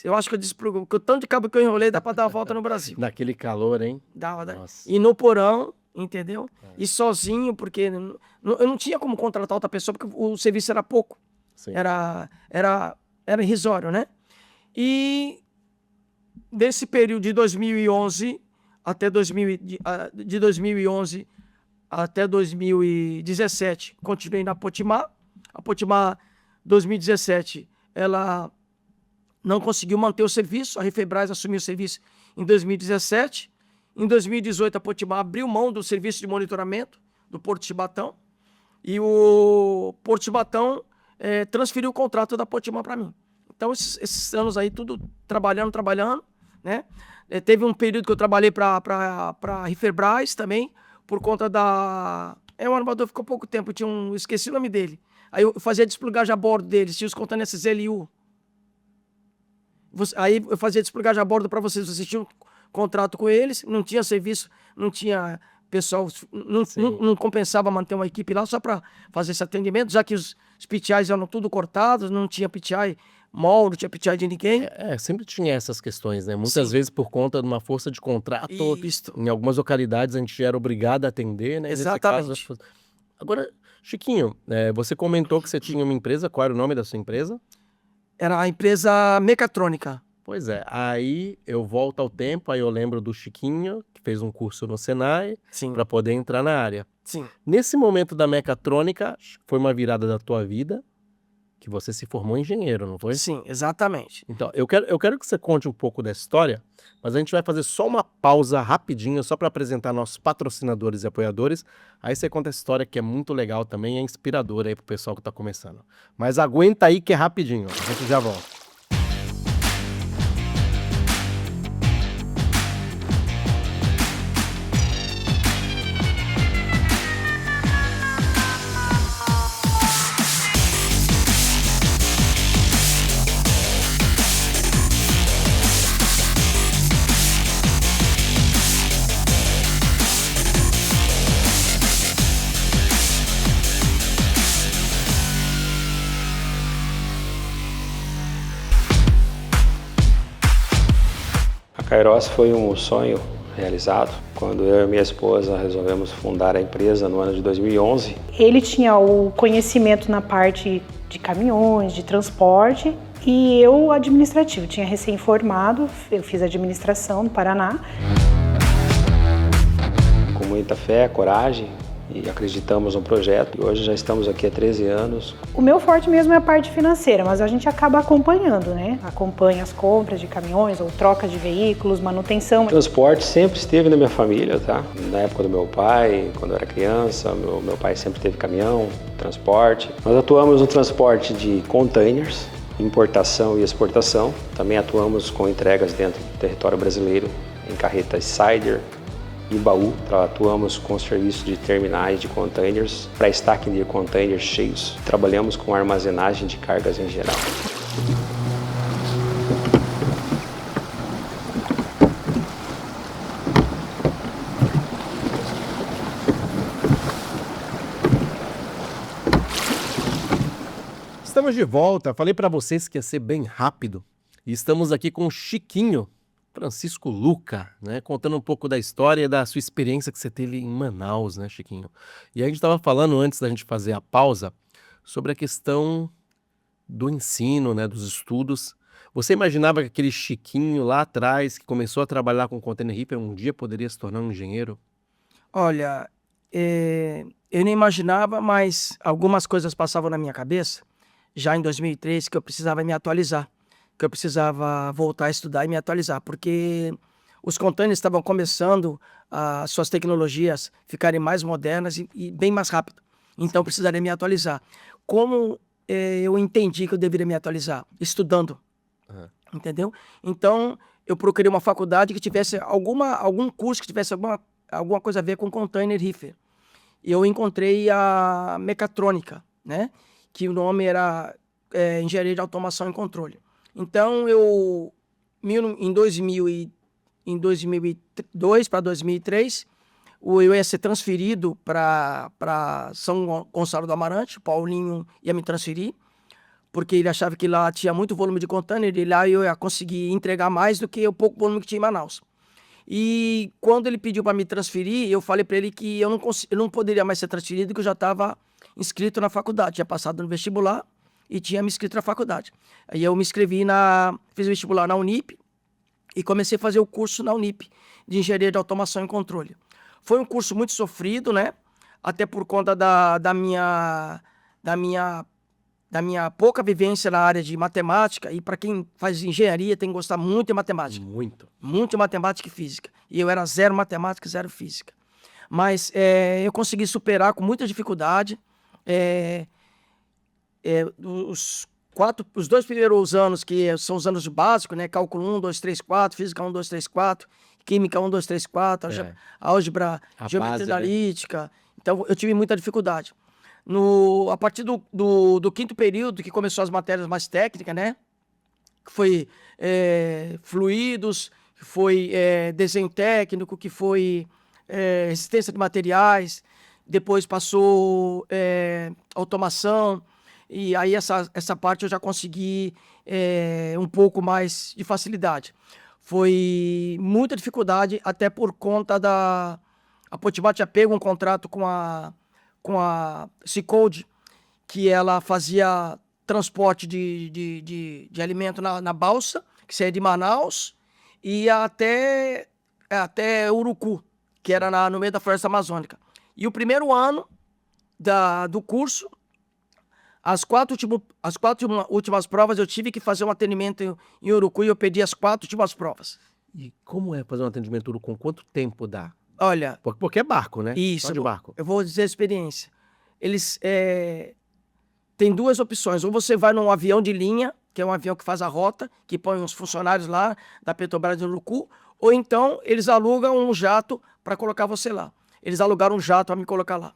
Eu acho que eu desplugo, porque o tanto de cabo que eu enrolei dá para dar a volta no Brasil. Naquele calor, hein? Dava. E no porão, entendeu? E sozinho, porque eu não tinha como contratar outra pessoa, porque o serviço era pouco. Sim. Era irrisório, né? E nesse período de 2011 até 2017, continuei na Potimar. A Potimar, 2017, ela não conseguiu manter o serviço. A Refebras assumiu o serviço em 2017. Em 2018, a Potiguar abriu mão do serviço de monitoramento do Porto de Chibatão. E o Porto de Chibatão transferiu o contrato da Potiguar para mim. Então, esses anos aí, tudo trabalhando, né? Teve um período que eu trabalhei para a Refebras também, por conta da... o armador ficou pouco tempo, esqueci o nome dele. Aí eu fazia desplugagem a bordo deles, tinha os containers SLU. Aí eu fazia desplugagem a bordo para vocês tinham um contrato com eles, não tinha serviço, não tinha pessoal, não compensava manter uma equipe lá só para fazer esse atendimento, já que os PTIs eram tudo cortados, não tinha PTI mall, não tinha PTI de ninguém. Sempre tinha essas questões, né? Muitas vezes por conta de uma força de contrato, em algumas localidades a gente era obrigado a atender, né? Exatamente. Nesse caso, agora, Chiquinho, você comentou que você tinha uma empresa, qual era o nome da sua empresa? Era a empresa Mecatrônica. Pois é, aí eu volto ao tempo, aí eu lembro do Chiquinho, que fez um curso no Senai para poder entrar na área. Sim. Nesse momento da mecatrônica, foi uma virada da tua vida, que você se formou engenheiro, não foi? Sim, exatamente. Então, eu quero que você conte um pouco dessa história, mas a gente vai fazer só uma pausa rapidinho, só para apresentar nossos patrocinadores e apoiadores. Aí você conta essa história que é muito legal também, é inspiradora aí pro pessoal que tá começando. Mas aguenta aí que é rapidinho, a gente já volta. A Kairos foi um sonho realizado quando eu e minha esposa resolvemos fundar a empresa no ano de 2011. Ele tinha o conhecimento na parte de caminhões, de transporte, e eu administrativo. Tinha recém-formado, eu fiz administração no Paraná. Com muita fé, coragem, e acreditamos no projeto. E hoje já estamos aqui há 13 anos. O meu forte mesmo é a parte financeira, mas a gente acaba acompanhando, né? Acompanha as compras de caminhões ou troca de veículos, manutenção. O transporte sempre esteve na minha família, tá? Na época do meu pai, quando eu era criança, meu pai sempre teve caminhão, transporte. Nós atuamos no transporte de containers, importação e exportação. Também atuamos com entregas dentro do território brasileiro, em carretas Sider e baú. Atuamos com serviço de terminais de containers, para stacking de containers cheios. Trabalhamos com armazenagem de cargas em geral. Estamos de volta, falei para vocês que ia ser bem rápido. E estamos aqui com o Chiquinho, Francisco Luca, né, contando um pouco da história e da sua experiência que você teve em Manaus, né, Chiquinho? E a gente estava falando antes da gente fazer a pausa sobre a questão do ensino, né, dos estudos. Você imaginava que aquele Chiquinho lá atrás, que começou a trabalhar com container reefer, um dia poderia se tornar um engenheiro? Olha, eu nem imaginava, mas algumas coisas passavam na minha cabeça, já em 2003, que eu precisava me atualizar, que eu precisava voltar a estudar e me atualizar, porque os containers estavam começando as suas tecnologias ficarem mais modernas e bem mais rápido. Então, eu precisaria me atualizar. Como eu entendi que eu deveria me atualizar? Estudando. Entendeu? Então, eu procurei uma faculdade que tivesse algum curso que tivesse alguma coisa a ver com container reefer. E eu encontrei a Mecatrônica, né? Que o nome era Engenharia de Automação e Controle. Então, em 2002 para 2003, eu ia ser transferido para São Gonçalo do Amarante. O Paulinho ia me transferir, porque ele achava que lá tinha muito volume de container e lá eu ia conseguir entregar mais do que o pouco volume que tinha em Manaus. E quando ele pediu para me transferir, eu falei para ele que eu não poderia mais ser transferido, que eu já estava inscrito na faculdade, tinha passado no vestibular e tinha me inscrito na faculdade. Aí eu me inscrevi fiz o vestibular na Unip e comecei a fazer o curso na Unip de Engenharia de Automação e Controle. Foi um curso muito sofrido, né? Até por conta da minha da minha pouca vivência na área de matemática, e para quem faz engenharia tem que gostar muito de matemática. Muito. Muito matemática e física. E eu era zero matemática, zero física. Mas eu consegui superar com muita dificuldade. Os 2 primeiros anos, que são os anos de básico, né? Cálculo 1, 2, 3, 4, física 1, 2, 3, 4, química 1, 2, 3, 4, álgebra, geometria base, né? analítica. Então, eu tive muita dificuldade. A partir do 5º período, que começou as matérias mais técnicas, né? Que foi fluidos, que foi desenho técnico, que foi resistência de materiais, depois passou automação, e aí essa parte eu já consegui um pouco mais de facilidade. Foi muita dificuldade, até por conta a Potiguar tinha pego um contrato com a Cicode, que ela fazia transporte de alimento na balsa, que saía de Manaus, e ia até Urucu, que era no meio da floresta amazônica. E o primeiro ano do curso, as quatro últimas provas, eu tive que fazer um atendimento em Urucu, e eu perdi as 4 últimas provas. E como é fazer um atendimento Urucu? Quanto tempo dá? Olha, Porque é barco, né? isso, Só de barco. eu vou dizer a experiência. Eles têm 2 opções. Ou você vai num avião de linha, que é um avião que faz a rota, que põe uns funcionários lá da Petrobras de Urucu, ou então eles alugam um jato para colocar você lá. Eles alugaram um jato para me colocar lá.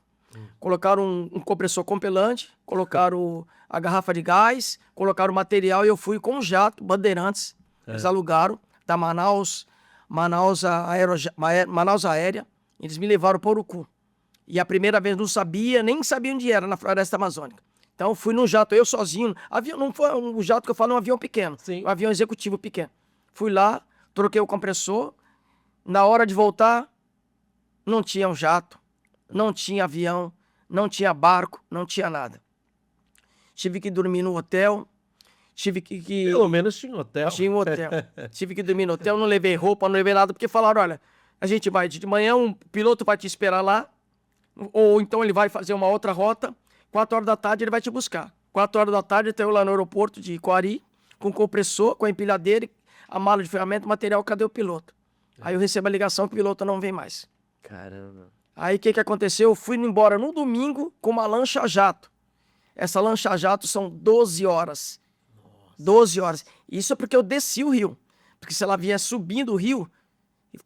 Colocaram um compressor compelante, colocaram a garrafa de gás, colocaram o material, e eu fui com um jato, Bandeirantes. Eles alugaram, da Manaus Aérea. Eles me levaram para Urucu. E a primeira vez não sabia, nem sabia onde era, na floresta amazônica. Então eu fui num jato, eu sozinho. Avião, não foi um jato que eu falo, um avião pequeno. Sim. Um avião executivo pequeno. Fui lá, troquei o compressor. Na hora de voltar, não tinha um jato, não tinha avião, não tinha barco, não tinha nada. Tive que dormir no hotel. Pelo menos tinha hotel. Tinha um hotel. Tive que dormir no hotel, não levei roupa, não levei nada, porque falaram, olha, a gente vai de manhã, um piloto vai te esperar lá, ou então ele vai fazer uma outra rota, 4 horas da tarde ele vai te buscar. 4 horas da tarde eu lá no aeroporto de Coari, com o compressor, com a empilhadeira, a mala de ferramenta, material, cadê o piloto? Aí eu recebo a ligação que o piloto não vem mais. Caramba. Aí o que aconteceu? Eu fui embora no domingo com uma lancha jato. Essa lancha jato são 12 horas. 12 horas. Isso é porque eu desci o rio. Porque se ela vier subindo o rio,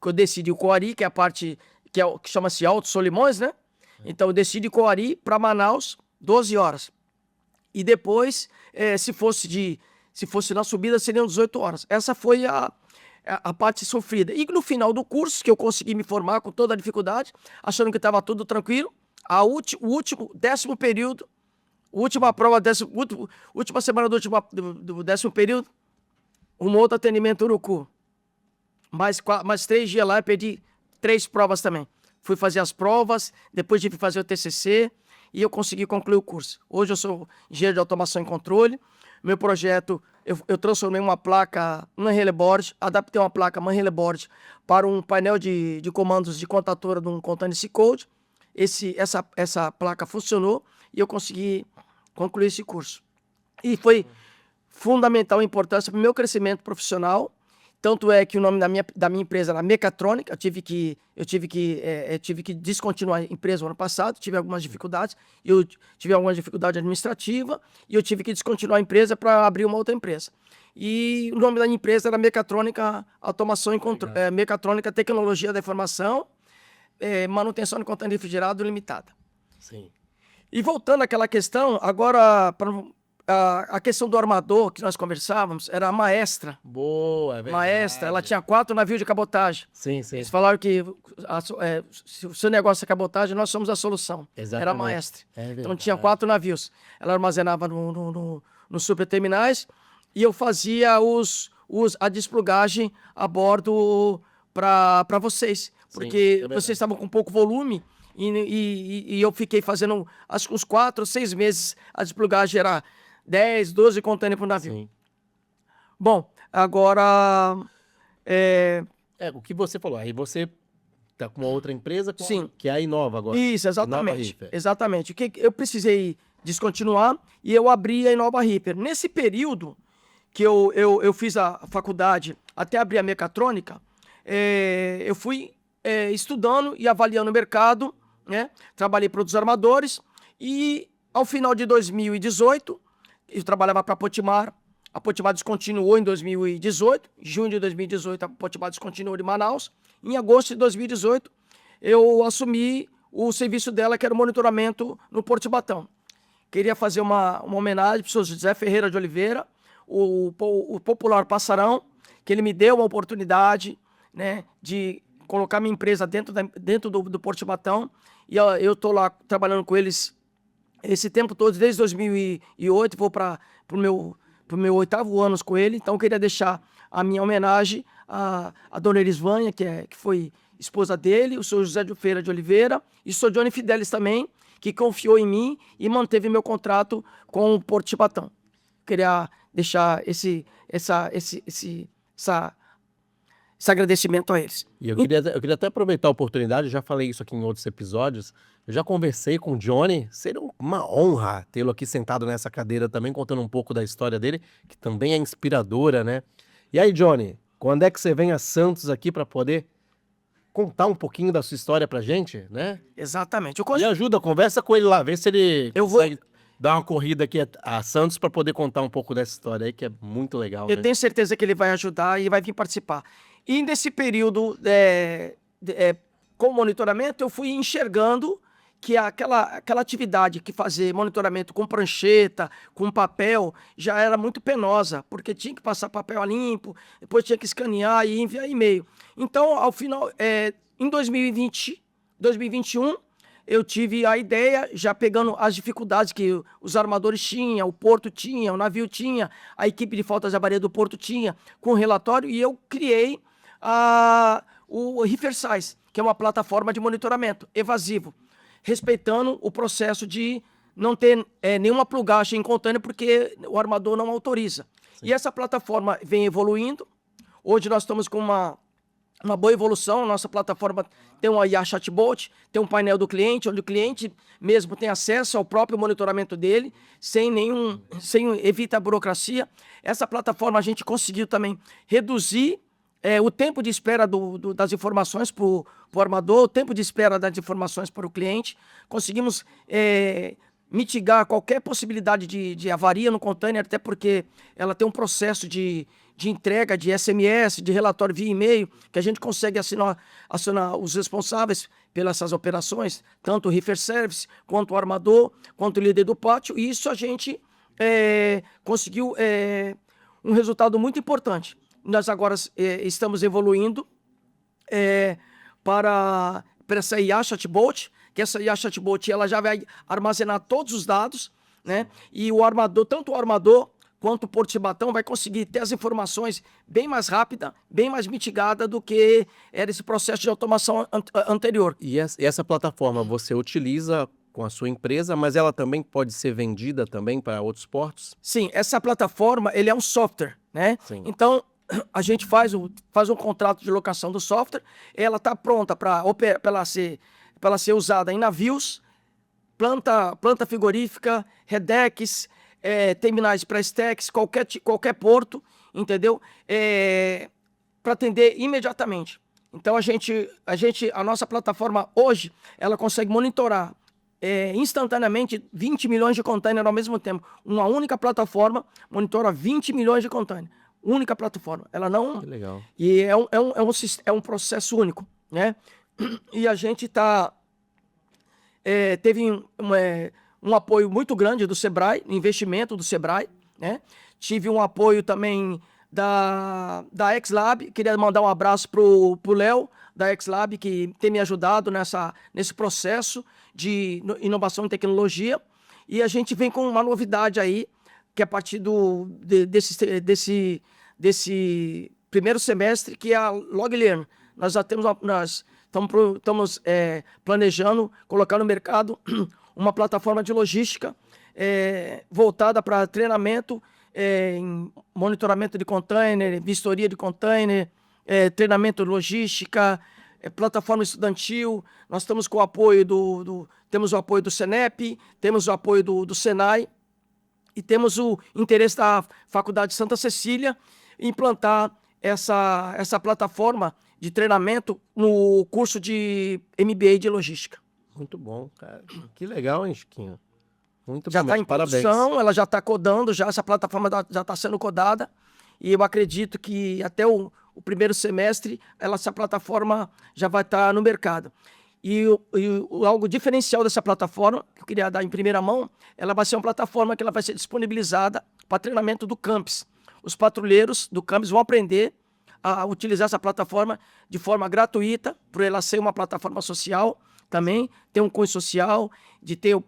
eu desci de Coari, que é a parte que chama-se Alto Solimões, né? Então eu desci de Coari para Manaus, 12 horas. E depois, se fosse na subida, seriam 18 horas. Essa foi a parte sofrida. E no final do curso, que eu consegui me formar com toda a dificuldade, achando que estava tudo tranquilo, o último 10º período, última prova, última semana do 10º período, um outro atendimento Urucu. Mais 3 dias lá, eu perdi 3 provas também. Fui fazer as provas, depois tive que fazer o TCC, e eu consegui concluir o curso. Hoje eu sou engenheiro de automação e controle. Meu projeto, eu transformei uma placa Manreleboard, adaptei uma placa Manreleboard para um painel de comandos de contatora de um container C-Code. Essa placa funcionou e eu consegui concluir esse curso. E foi fundamental a importância para o meu crescimento profissional. Tanto é que o nome da minha empresa era Mecatrônica. Eu tive que descontinuar a empresa no ano passado, tive algumas dificuldades. Eu tive alguma dificuldade administrativa e eu tive que descontinuar a empresa para abrir uma outra empresa. E o nome da minha empresa era Mecatrônica Automação e Controle, Mecatrônica Tecnologia da Informação, Manutenção de Container Refrigerado Limitada. Sim. E voltando àquela questão, agora a questão do armador que nós conversávamos era a Maestra. Boa, é verdade. Maestra, ela tinha 4 navios de cabotagem. Sim, sim. Eles falaram que se o seu negócio é cabotagem, nós somos a solução. Exatamente. Era a Maestra. É verdade. Então tinha 4 navios. Ela armazenava nos superterminais e eu fazia a desplugagem a bordo para vocês. Porque Sim, vocês estavam com pouco volume e eu fiquei fazendo, acho que uns 4 ou 6 meses, a desplugagem era 10, 12 contêineres por navio. Sim. Bom, agora... o que você falou, aí você tá com uma outra empresa Sim. que é a Inova agora. Isso, exatamente. Inova Reefer. Exatamente. O que eu precisei descontinuar, e eu abri a Inova Reaper. Nesse período que eu fiz a faculdade até abrir a mecatrônica, eu fui estudando e avaliando o mercado, né? Trabalhei para outros armadores e ao final de 2018, eu trabalhava para a Potimar. A Potimar descontinuou em 2018, junho de 2018 a Potimar descontinuou em Manaus. Em agosto de 2018 eu assumi o serviço dela, que era o monitoramento no Porto de Batão. Queria fazer uma homenagem para o senhor José Ferreira de Oliveira, o popular Passarão, que ele me deu uma oportunidade, né, de colocar minha empresa dentro do Porto de Batão, e eu estou lá trabalhando com eles esse tempo todo, desde 2008, vou para o meu 8º ano com ele. Então eu queria deixar a minha homenagem à dona Erisvânia, que foi esposa dele, o senhor José de Feira de Oliveira, e o senhor Johnny Fidelis também, que confiou em mim e manteve meu contrato com o Porto de Batão. Queria deixar esse agradecimento a eles. E eu queria até aproveitar a oportunidade, eu já falei isso aqui em outros episódios, eu já conversei com o Johnny, seria uma honra tê-lo aqui sentado nessa cadeira também, contando um pouco da história dele, que também é inspiradora, né? E aí, Johnny, quando é que você vem a Santos aqui para poder contar um pouquinho da sua história pra gente, né? Exatamente. Me ajuda, conversa com ele lá, vê se ele Eu vou- consegue dar uma corrida aqui a Santos para poder contar um pouco dessa história aí, que é muito legal, Eu né? tenho certeza que ele vai ajudar e vai vir participar. E nesse período com o monitoramento, eu fui enxergando que aquela atividade que fazer monitoramento com prancheta, com papel, já era muito penosa, porque tinha que passar papel a limpo, depois tinha que escanear e enviar e-mail. Então, ao final, em 2021, eu tive a ideia, já pegando as dificuldades que os armadores tinham, o porto tinha, o navio tinha, a equipe de faltas de avaria do porto tinha, com o relatório, e eu criei o Reefersize, que é uma plataforma de monitoramento evasivo, respeitando o processo de não ter nenhuma plugagem em container, porque o armador não autoriza. Sim. E essa plataforma vem evoluindo. Hoje nós estamos com uma boa evolução. A nossa plataforma tem um IA Chatbot, tem um painel do cliente, onde o cliente mesmo tem acesso ao próprio monitoramento dele, evita a burocracia. Essa plataforma a gente conseguiu também reduzir o tempo de espera das informações para o armador, o tempo de espera das informações para o cliente. Conseguimos mitigar qualquer possibilidade de avaria no container, até porque ela tem um processo de entrega de SMS, de relatório via e-mail, que a gente consegue acionar os responsáveis pelas essas operações, tanto o Reefer Service, quanto o armador, quanto o líder do pátio, e isso a gente conseguiu um resultado muito importante. Nós agora estamos evoluindo para essa IA Chatbot, que essa IA Chatbot ela já vai armazenar todos os dados, né? E o armador, tanto o armador quanto o Porto de Batão vai conseguir ter as informações bem mais rápida, bem mais mitigada do que era esse processo de automação anterior. E essa plataforma você utiliza com a sua empresa, mas ela também pode ser vendida também para outros portos? Sim, essa plataforma ele é um software, né? Sim. Então a gente faz um contrato de locação do software, ela está pronta para ela ser usada em navios, planta frigorífica, redeques, terminais pré-stacks, qualquer porto, entendeu? Para atender imediatamente. Então a nossa plataforma hoje, ela consegue monitorar instantaneamente 20 milhões de containers ao mesmo tempo. Uma única plataforma monitora 20 milhões de containers. Única plataforma. Ela não. Que legal. E é um processo único, né? E a gente teve um apoio muito grande do Sebrae, investimento do Sebrae, né? Tive um apoio também da XLab. Queria mandar um abraço pro Léo da XLab, que tem me ajudado nesse processo de inovação e tecnologia. E a gente vem com uma novidade aí, que é a partir desse primeiro semestre, que é a LogLearn. Nós estamos planejando colocar no mercado uma plataforma de logística voltada para treinamento em monitoramento de container, vistoria de container, treinamento de logística, plataforma estudantil. Nós estamos com o apoio temos o apoio do Senep, temos o apoio do Senai e temos o interesse da Faculdade Santa Cecília em implantar essa plataforma de treinamento no curso de MBA de Logística. Muito bom, cara. Que legal, hein, Chiquinho? Muito Já bom, está em parabéns. produção, ela já está codando, essa plataforma já está sendo codada, e eu acredito que até o primeiro semestre essa plataforma já vai estar no mercado. E algo diferencial dessa plataforma, que eu queria dar em primeira mão, ela vai ser uma plataforma que ela vai ser disponibilizada para treinamento do campus. Os patrulheiros do campus vão aprender a utilizar essa plataforma de forma gratuita, por ela ser uma plataforma social também, ter um cunho social,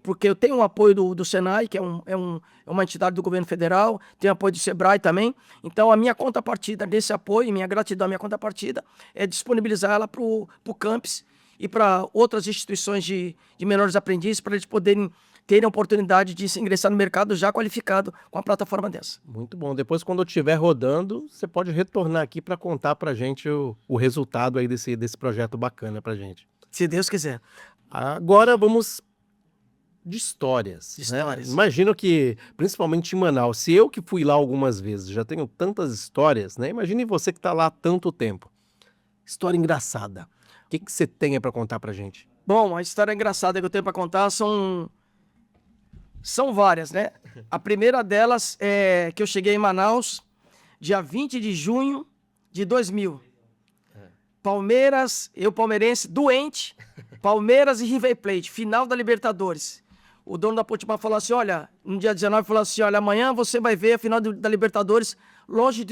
porque eu tenho o apoio do Senai, que é uma entidade do governo federal, tenho apoio do Sebrae também. Então, a minha contrapartida desse apoio, minha gratidão, a minha contrapartida é disponibilizar ela para o campus e para outras instituições de menores aprendizes, para eles poderem terem a oportunidade de se ingressar no mercado já qualificado com a plataforma dessa. Muito bom. Depois, quando eu estiver rodando, você pode retornar aqui para contar para a gente o resultado aí desse projeto bacana para a gente. Se Deus quiser. Agora vamos de histórias. Histórias. Né? Imagino que, principalmente em Manaus, se eu que fui lá algumas vezes já tenho tantas histórias, né? Imagine você que está lá há tanto tempo. História engraçada. O que você tem para contar para a gente? Bom, a história engraçada que eu tenho para contar são várias, né? A primeira delas é que eu cheguei em Manaus dia 20 de junho de 2000. Palmeiras, eu palmeirense, doente, Palmeiras e River Plate, final da Libertadores. O dono da Potiguar falou assim, olha, no dia 19, falou assim, olha, amanhã você vai ver a final da Libertadores longe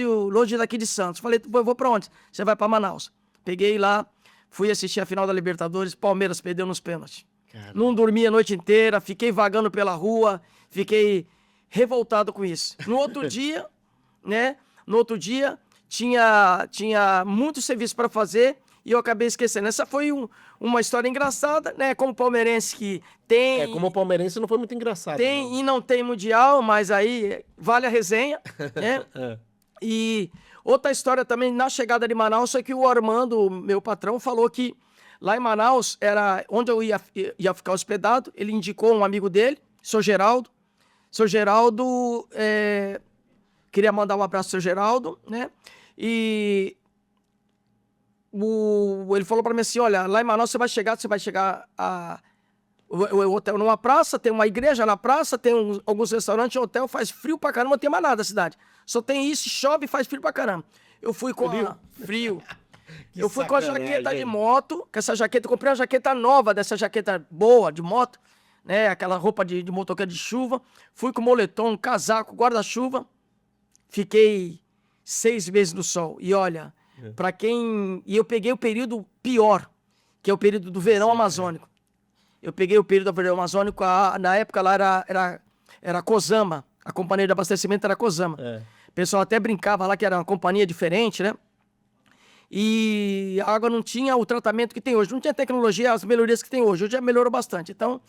daqui de Santos. Falei, eu vou para onde? Você vai para Manaus. Peguei lá, fui assistir a final da Libertadores, Palmeiras perdeu nos pênaltis. Caramba. Não dormi a noite inteira, fiquei vagando pela rua, fiquei revoltado com isso. No outro dia, né? No outro dia, tinha muito serviço para fazer e eu acabei esquecendo. Essa foi uma história engraçada, né? Como palmeirense que tem... como palmeirense não foi muito engraçado. Tem não. E não tem mundial, mas aí vale a resenha, né? E outra história também, na chegada de Manaus, foi que o Armando, meu patrão, falou que lá em Manaus, era onde eu ia ficar hospedado. Ele indicou um amigo dele, seu Geraldo. Seu Geraldo, queria mandar um abraço ao seu Geraldo, né? E ele falou para mim assim, olha, lá em Manaus você vai chegar o hotel numa praça, tem uma igreja na praça, tem alguns restaurantes, hotel, faz frio pra caramba, não tem mais nada na cidade. Só tem isso, chove e faz frio pra caramba. Eu fui com frio. Eu fui com a jaqueta de moto, com essa jaqueta, eu comprei uma jaqueta nova, dessa jaqueta boa de moto, né? Aquela roupa de motoqueiro de chuva. Fui com moletom, casaco, guarda-chuva. Fiquei 6 meses no sol. E olha, para quem... E eu peguei o período pior, que é o período do verão amazônico. Eu peguei o período do verão amazônico, na época lá era Cosama, a companhia de abastecimento era Cosama. O pessoal até brincava lá que era uma companhia diferente, né? E a água não tinha o tratamento que tem hoje, não tinha tecnologia, as melhorias que tem hoje. Hoje já melhorou bastante. Então,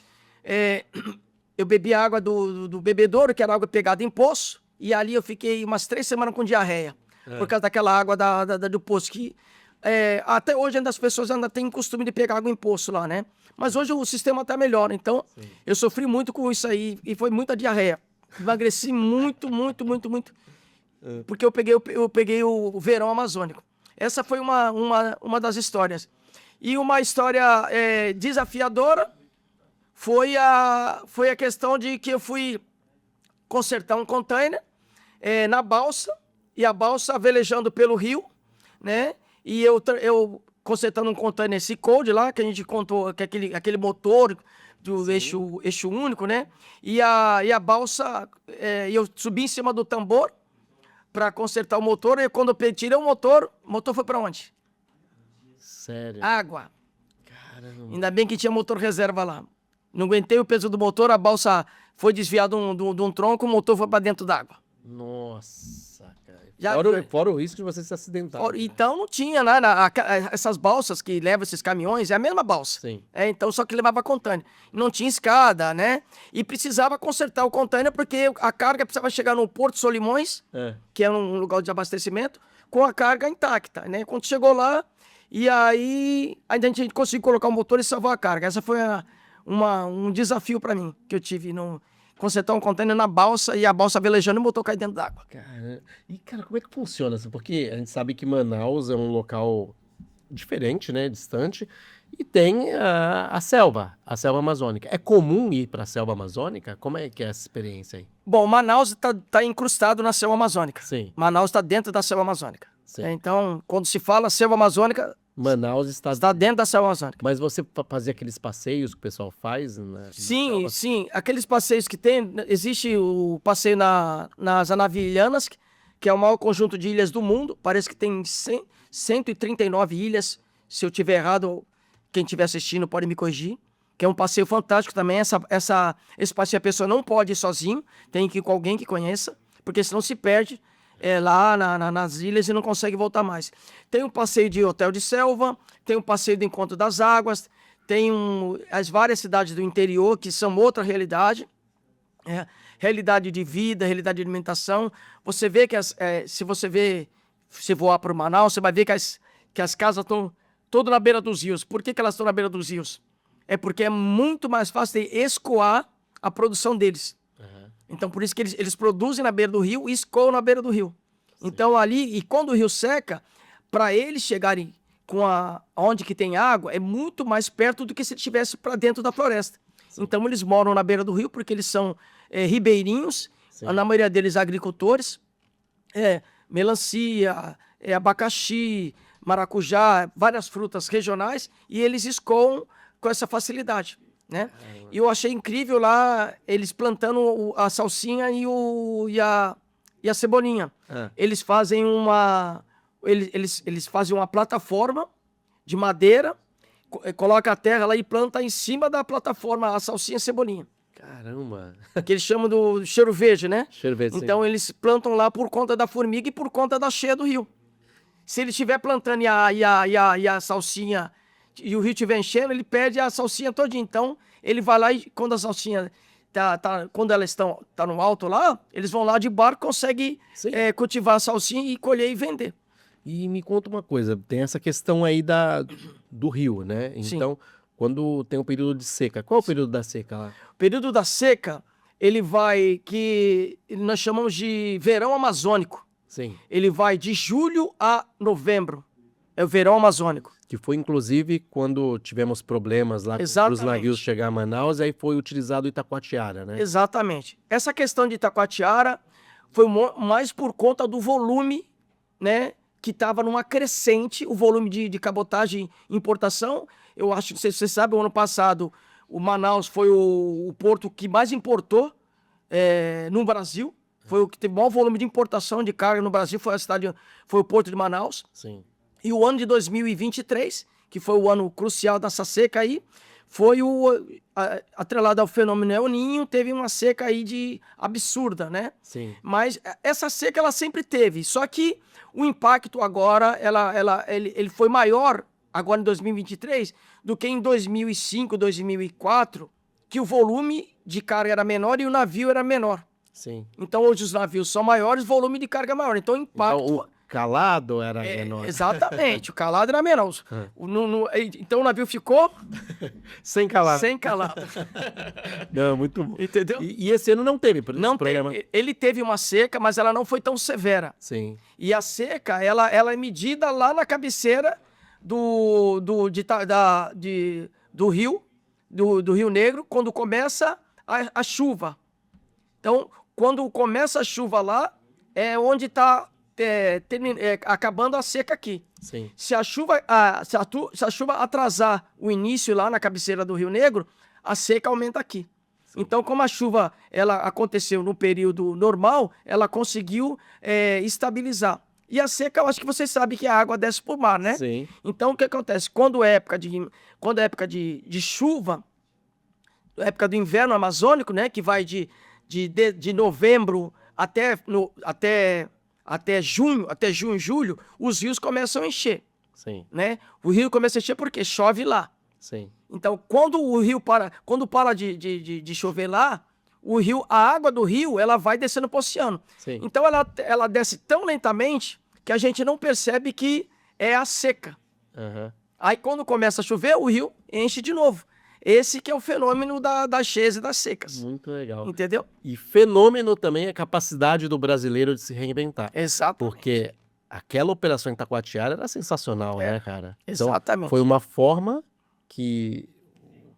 eu bebi a água do bebedouro, que era água pegada em poço, e ali eu fiquei umas 3 semanas com diarreia, por causa daquela água do poço, que até hoje ainda as pessoas ainda têm costume de pegar água em poço lá, né? Mas hoje o sistema está melhor, então eu sofri muito com isso aí, e foi muita diarreia. Emagreci muito, porque eu peguei o verão amazônico. Essa foi uma das histórias. E uma história desafiadora foi a questão de que eu fui consertar um container na balsa, e a balsa velejando pelo rio, né? E eu consertando um container Sea-Code lá, que a gente contou, que é aquele motor do eixo único, né? E a balsa, eu subi em cima do tambor para consertar o motor, e quando eu tirei o motor foi para onde? Sério? Água. Caramba. Ainda bem que tinha motor reserva lá. Não aguentei o peso do motor, a balsa foi desviada de um tronco, o motor foi para dentro d'água. Nossa, cara. Já- Fora o risco de você se acidentar. Então não tinha, né? Essas balsas que levam esses caminhões, é a mesma balsa. Sim. Então só que levava container. Não tinha escada, né? E precisava consertar o container porque a carga precisava chegar no Porto Solimões, que é um lugar de abastecimento, com a carga intacta, né? Quando chegou lá, e aí a gente conseguiu colocar o motor e salvar a carga. Essa foi um desafio para mim, que eu tive no consertar um container na balsa e a balsa velejando e o motor cai dentro d'água. Cara, e cara, como é que funciona? Assim? Porque a gente sabe que Manaus é um local diferente, né, distante, e tem a selva amazônica. É comum ir para a selva amazônica? Como é que é essa experiência aí? Bom, Manaus tá incrustado na selva amazônica. Sim, Manaus está dentro da selva amazônica. sim. Então, quando se fala selva amazônica, Manaus está dentro da selva amazônica. Mas você fazia aqueles passeios que o pessoal faz? Na Sim, selva? sim. Aqueles passeios que tem, existe o passeio nas Anavilhanas, que é o maior conjunto de ilhas do mundo. Parece que tem 139 ilhas. Se eu tiver errado, quem estiver assistindo pode me corrigir. Que é um passeio fantástico também. Esse passeio a pessoa não pode ir sozinho, tem que ir com alguém que conheça, porque senão se perde lá nas ilhas e não consegue voltar mais. Tem um passeio de hotel de selva, tem um passeio do encontro das águas, tem as várias cidades do interior que são outra realidade. Realidade de vida, realidade de alimentação. Você vê que se voar para o Manaus, você vai ver que as casas estão todas na beira dos rios. Por que elas estão na beira dos rios? É porque é muito mais fácil de escoar a produção deles. Aham. Então, por isso que eles produzem na beira do rio e escoam na beira do rio. Sim. Então, ali, e quando o rio seca, para eles chegarem onde que tem água, é muito mais perto do que se estivesse para dentro da floresta. Sim. Então, eles moram na beira do rio porque eles são ribeirinhos, Sim. na maioria deles agricultores, melancia, abacaxi, maracujá, várias frutas regionais, e eles escoam com essa facilidade, né? E eu achei incrível lá eles plantando a salsinha e a cebolinha. Ah, Eles fazem eles fazem uma plataforma de madeira, coloca a terra lá e planta em cima da plataforma a salsinha e a cebolinha, caramba. que eles chamam do cheiro verde, né? Cheiro verde, sim. Então eles plantam lá por conta da formiga e por conta da cheia do rio. Se ele estiver plantando e a salsinha e o rio estiver enchendo, ele perde a salsinha todinha. Então ele vai lá e quando a salsinha quando elas tá no alto lá, eles vão lá de barco, conseguem Sim. cultivar a salsinha e colher e vender. E me conta uma coisa, tem essa questão aí do rio, né? Sim. Então, quando tem um período de seca, qual é o período da seca lá? O período da seca, ele vai que nós chamamos de verão amazônico. Sim. Ele vai de julho a novembro. É o verão amazônico. Que foi, inclusive, quando tivemos problemas lá para os Exatamente. navios chegar a Manaus, aí foi utilizado o Itacoatiara, né? Exatamente. Essa questão de Itacoatiara foi mais por conta do volume, né, que estava numa crescente, o volume de cabotagem e importação. Eu acho que você sabe, o ano passado, o Manaus foi o porto que mais importou no Brasil. Foi o que teve o maior volume de importação de carga no Brasil, foi o porto de Manaus. Sim. E o ano de 2023, que foi o ano crucial dessa seca aí, foi atrelado ao fenômeno El Niño, teve uma seca aí absurda, né? Sim. Mas essa seca ela sempre teve, só que o impacto agora, ele foi maior agora em 2023 do que em 2005, 2004, que o volume de carga era menor e o navio era menor. Sim. Então hoje os navios são maiores, o volume de carga é maior, então o impacto... Então, o calado era menor. Exatamente, o calado era menor. Então o navio ficou Sem calado. sem calado. Não, muito bom. Entendeu? E esse ano não teve Não esse programa. ele teve uma seca, mas ela não foi tão severa. Sim. E a seca, ela é medida lá na cabeceira do Rio Negro, quando começa a chuva. Então, quando começa a chuva lá, é onde está acabando a seca aqui. Sim. Se a chuva atrasar o início lá na cabeceira do Rio Negro, a seca aumenta aqui. Sim. Então, como a chuva ela aconteceu no período normal, ela conseguiu estabilizar. E a seca, eu acho que vocês sabem que a água desce para o mar, né? Sim. Então, o que acontece? Quando é época de chuva, época do inverno amazônico, né? Que vai de novembro até junho, julho, os rios começam a encher, Sim. né? O rio começa a encher porque chove lá. Sim. Então, quando para de chover lá, a água do rio, ela vai descendo para o oceano. Sim. Então, ela desce tão lentamente que a gente não percebe que é a seca. Aham. Aí, quando começa a chover, o rio enche de novo. Esse que é o fenômeno das cheias e das secas. Muito legal. Entendeu? E fenômeno também é a capacidade do brasileiro de se reinventar. Exato. Porque aquela operação em Taquatiara era sensacional, né, cara? Então, Exatamente. foi uma forma que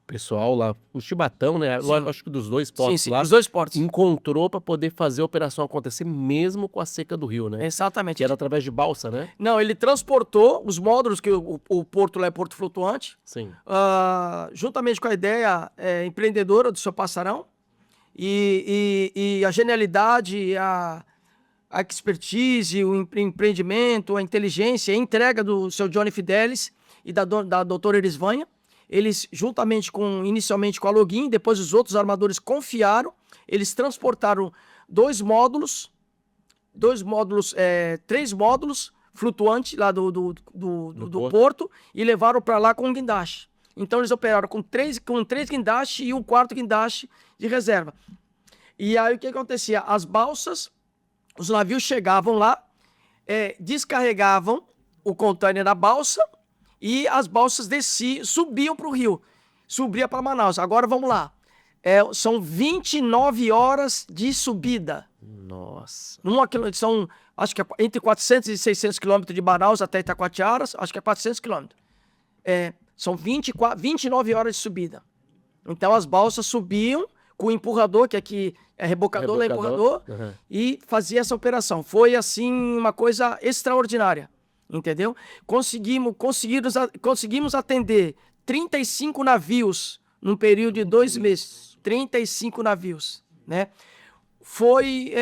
o pessoal lá, o Chibatão, né? Sim. Acho que dos dois portos Sim, lá, os dois portos. encontrou para poder fazer a operação acontecer mesmo com a seca do rio, né? Exatamente. Que era através de balsa, né? Não, ele transportou os módulos, que o porto lá é porto flutuante, Sim. juntamente com a ideia empreendedora do seu Passarão e a genialidade, a expertise, o empreendimento, a inteligência, a entrega do seu Johnny Fidelis e da doutora Erisvânia. Eles, inicialmente com a Login, depois os outros armadores confiaram, eles transportaram três módulos flutuantes lá do porto e levaram para lá com um guindaste. Então eles operaram com três guindastes e um quarto guindaste de reserva. E aí o que acontecia? As balsas, os navios chegavam lá, descarregavam o container na balsa e as balsas subiam para o rio, subia para Manaus. Agora vamos lá. São 29 horas de subida. Nossa. São, acho que é entre 400 e 600 quilômetros de Manaus até Itacoatiara, acho que é 400 quilômetros. São 29 horas de subida. Então as balsas subiam com o empurrador, que aqui é rebocador, lá é empurrador, e fazia essa operação. Foi, assim, uma coisa extraordinária, entendeu? Conseguimos atender 35 navios num período de 2 meses. 35 navios, né? Foi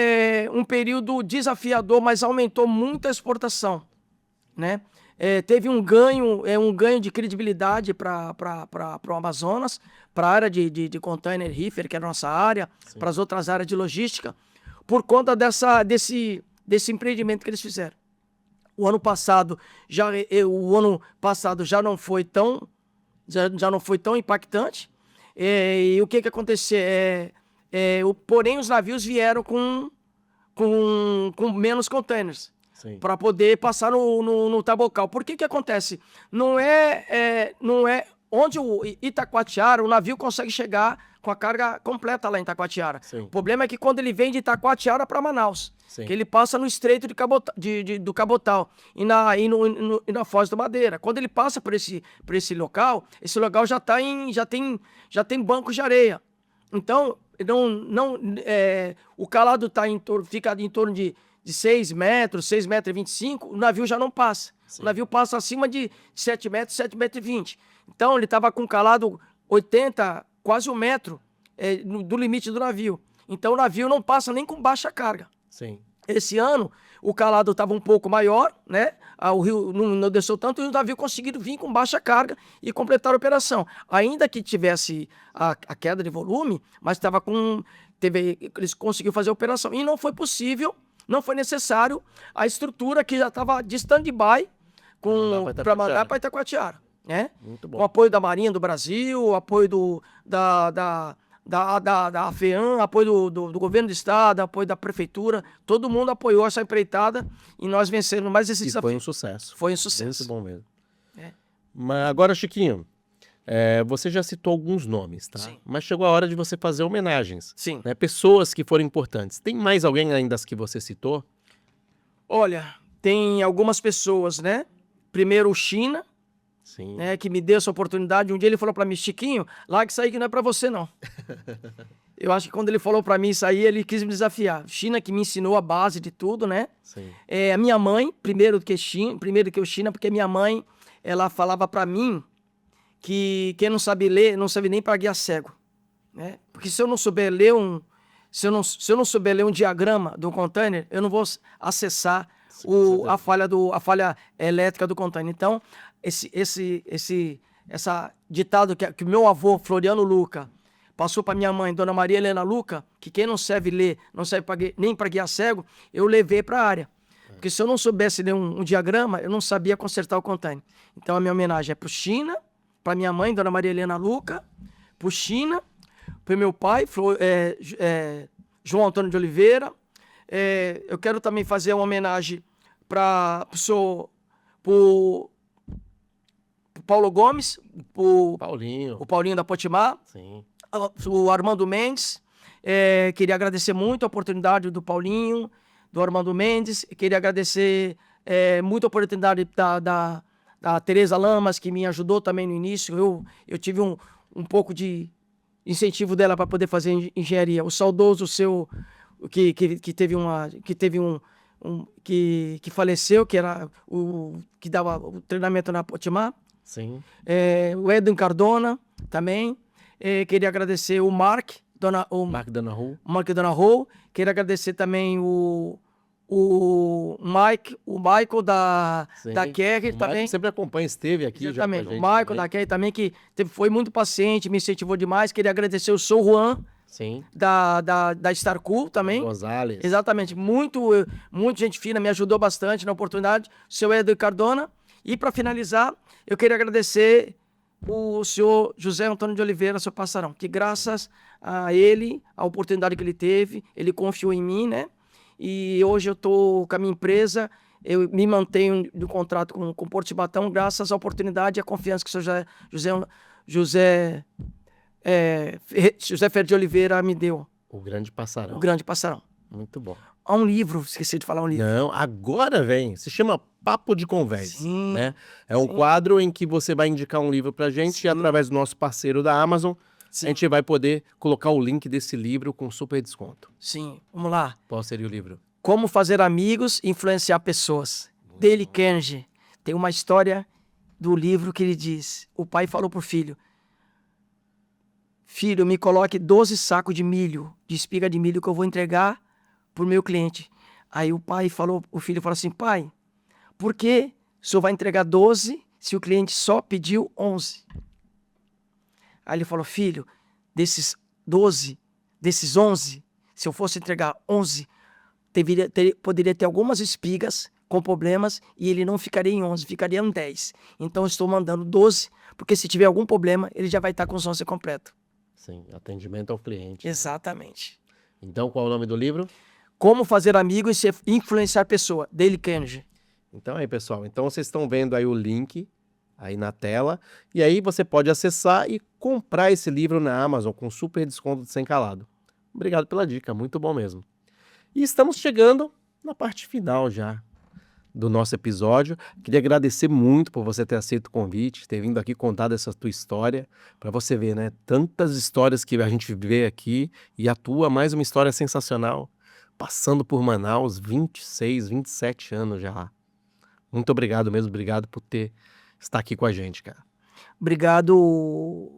um período desafiador, mas aumentou muito a exportação, né? Teve um ganho de credibilidade para o Amazonas, para a área de container reefer, que é a nossa área, para as outras áreas de logística, por conta desse empreendimento que eles fizeram. O ano passado já não foi tão impactante. E o que aconteceu? Porém, os navios vieram com menos containers para poder passar no Tabocal. Por que acontece? Não é onde o Itacoatiara, o navio consegue chegar com a carga completa lá em Itacoatiara. O problema é que quando ele vem de Itacoatiara para Manaus, que ele passa no Estreito do Cabotal e na Foz do Madeira. Quando ele passa por esse local, esse local já tem bancos de areia. Então, o calado fica em torno de 6 metros, 6,25 metros, o navio já não passa. O navio passa acima de 7 metros, 7,20 metros. Então, ele estava com calado 80, quase 1 metro do limite do navio. Então, o navio não passa nem com baixa carga. Esse ano, o calado estava um pouco maior, né? O rio não desceu tanto e o navio conseguiram vir com baixa carga e completar a operação. Ainda que tivesse a queda de volume, mas eles conseguiram fazer a operação. E não foi possível, não foi necessário a estrutura que já estava de stand-by para mandar para Itacoatiara. Né? Muito bom. Com o apoio da Marinha do Brasil, apoio da AFEAM, apoio do governo do estado, apoio da prefeitura, todo mundo apoiou essa empreitada e nós vencemos mais esse desafio. Foi um sucesso. Foi um sucesso. Muito bom mesmo. Mas agora, Chiquinho, você já citou alguns nomes, tá? Sim. Mas chegou a hora de você fazer homenagens. Sim. Né? Pessoas que foram importantes. Tem mais alguém além das que você citou? Olha, tem algumas pessoas, né? Primeiro o China, né, que me deu essa oportunidade. Um dia ele falou para mim: Chiquinho, larga isso aí que não é para você, não. Eu acho que quando ele falou para mim isso aí, ele quis me desafiar. China, que me ensinou a base de tudo, né? A minha mãe, primeiro que o China, porque minha mãe, ela falava para mim que quem não sabe ler, não sabe nem para guiar cego, né? Porque se eu não souber ler se eu não souber ler um diagrama do container, eu não vou acessar a falha elétrica do container. Então, esse ditado que o meu avô, Floriano Luca, passou para minha mãe, Dona Maria Helena Luca, que quem não sabe ler, não serve nem para guiar cego, eu levei para a área. Porque se eu não soubesse ler um diagrama, eu não sabia consertar o container. Então, a minha homenagem é para o China, para minha mãe, Dona Maria Helena Luca, para o China, para o meu pai, João Antônio de Oliveira. Eu quero também fazer uma homenagem para o Paulo Gomes, Paulinho. o Paulinho da Potimar, Sim. o Armando Mendes. Queria agradecer muito a oportunidade do Paulinho, do Armando Mendes. Queria agradecer muito a oportunidade da Tereza Lamas, que me ajudou também no início. Eu tive um pouco de incentivo dela para poder fazer engenharia. O saudoso seu, que faleceu, que era que dava o treinamento na Potimar. Sim. O Edwin Cardona também. Queria agradecer o Mark Donahoe. Queria agradecer também o Michael da Kerry O também. Michael sempre acompanha, esteve aqui Exatamente. já com a gente. O Michael também. da Kerry também, que foi muito paciente, me incentivou demais. Queria agradecer o Sou Juan Sim. da Starcool também. Gonzalez. Exatamente. Muito gente fina, me ajudou bastante na oportunidade. O seu Edwin Cardona. E para finalizar, eu queria agradecer o senhor José Antônio de Oliveira, seu Passarão, que graças a ele, a oportunidade que ele teve, ele confiou em mim, né? E hoje eu estou com a minha empresa, eu me mantenho no contrato com o Porto de Batão, graças à oportunidade e à confiança que o senhor José Ferreira de Oliveira me deu. O Grande Passarão. O Grande Passarão. Muito bom. Há um livro, esqueci de falar um livro. Não, agora vem. Se chama Papo de Conversa, Sim, né? É um quadro em que você vai indicar um livro pra gente e através do nosso parceiro da Amazon, a gente vai poder colocar o link desse livro com super desconto. Sim, vamos lá. Qual seria o livro? Como Fazer Amigos e Influenciar Pessoas. Dale Carnegie. Tem uma história do livro que ele diz, o pai falou pro filho, filho, me coloque 12 sacos de milho, de espiga de milho que eu vou entregar pro meu cliente. Aí o filho falou assim, pai, por que o senhor vai entregar 12 se o cliente só pediu 11? Aí ele falou, filho, desses 11, se eu fosse entregar 11, poderia ter algumas espigas com problemas e ele não ficaria em 11, ficaria em 10. Então eu estou mandando 12, porque se tiver algum problema, ele já vai estar com os 11 completo. Sim, atendimento ao cliente. Exatamente. Então, qual é o nome do livro? Como Fazer Amigos e Influenciar Pessoa, Dale Carnegie. Então aí, pessoal, então vocês estão vendo aí o link aí na tela, e aí você pode acessar e comprar esse livro na Amazon com super desconto de 100 calado. Obrigado pela dica, muito bom mesmo. E estamos chegando na parte final já do nosso episódio. Queria agradecer muito por você ter aceito o convite, ter vindo aqui contar essa tua história, para você ver, né, tantas histórias que a gente vê aqui, e a tua, mais uma história sensacional, passando por Manaus, 26, 27 anos já lá. Muito obrigado mesmo, obrigado por estar aqui com a gente, cara. Obrigado,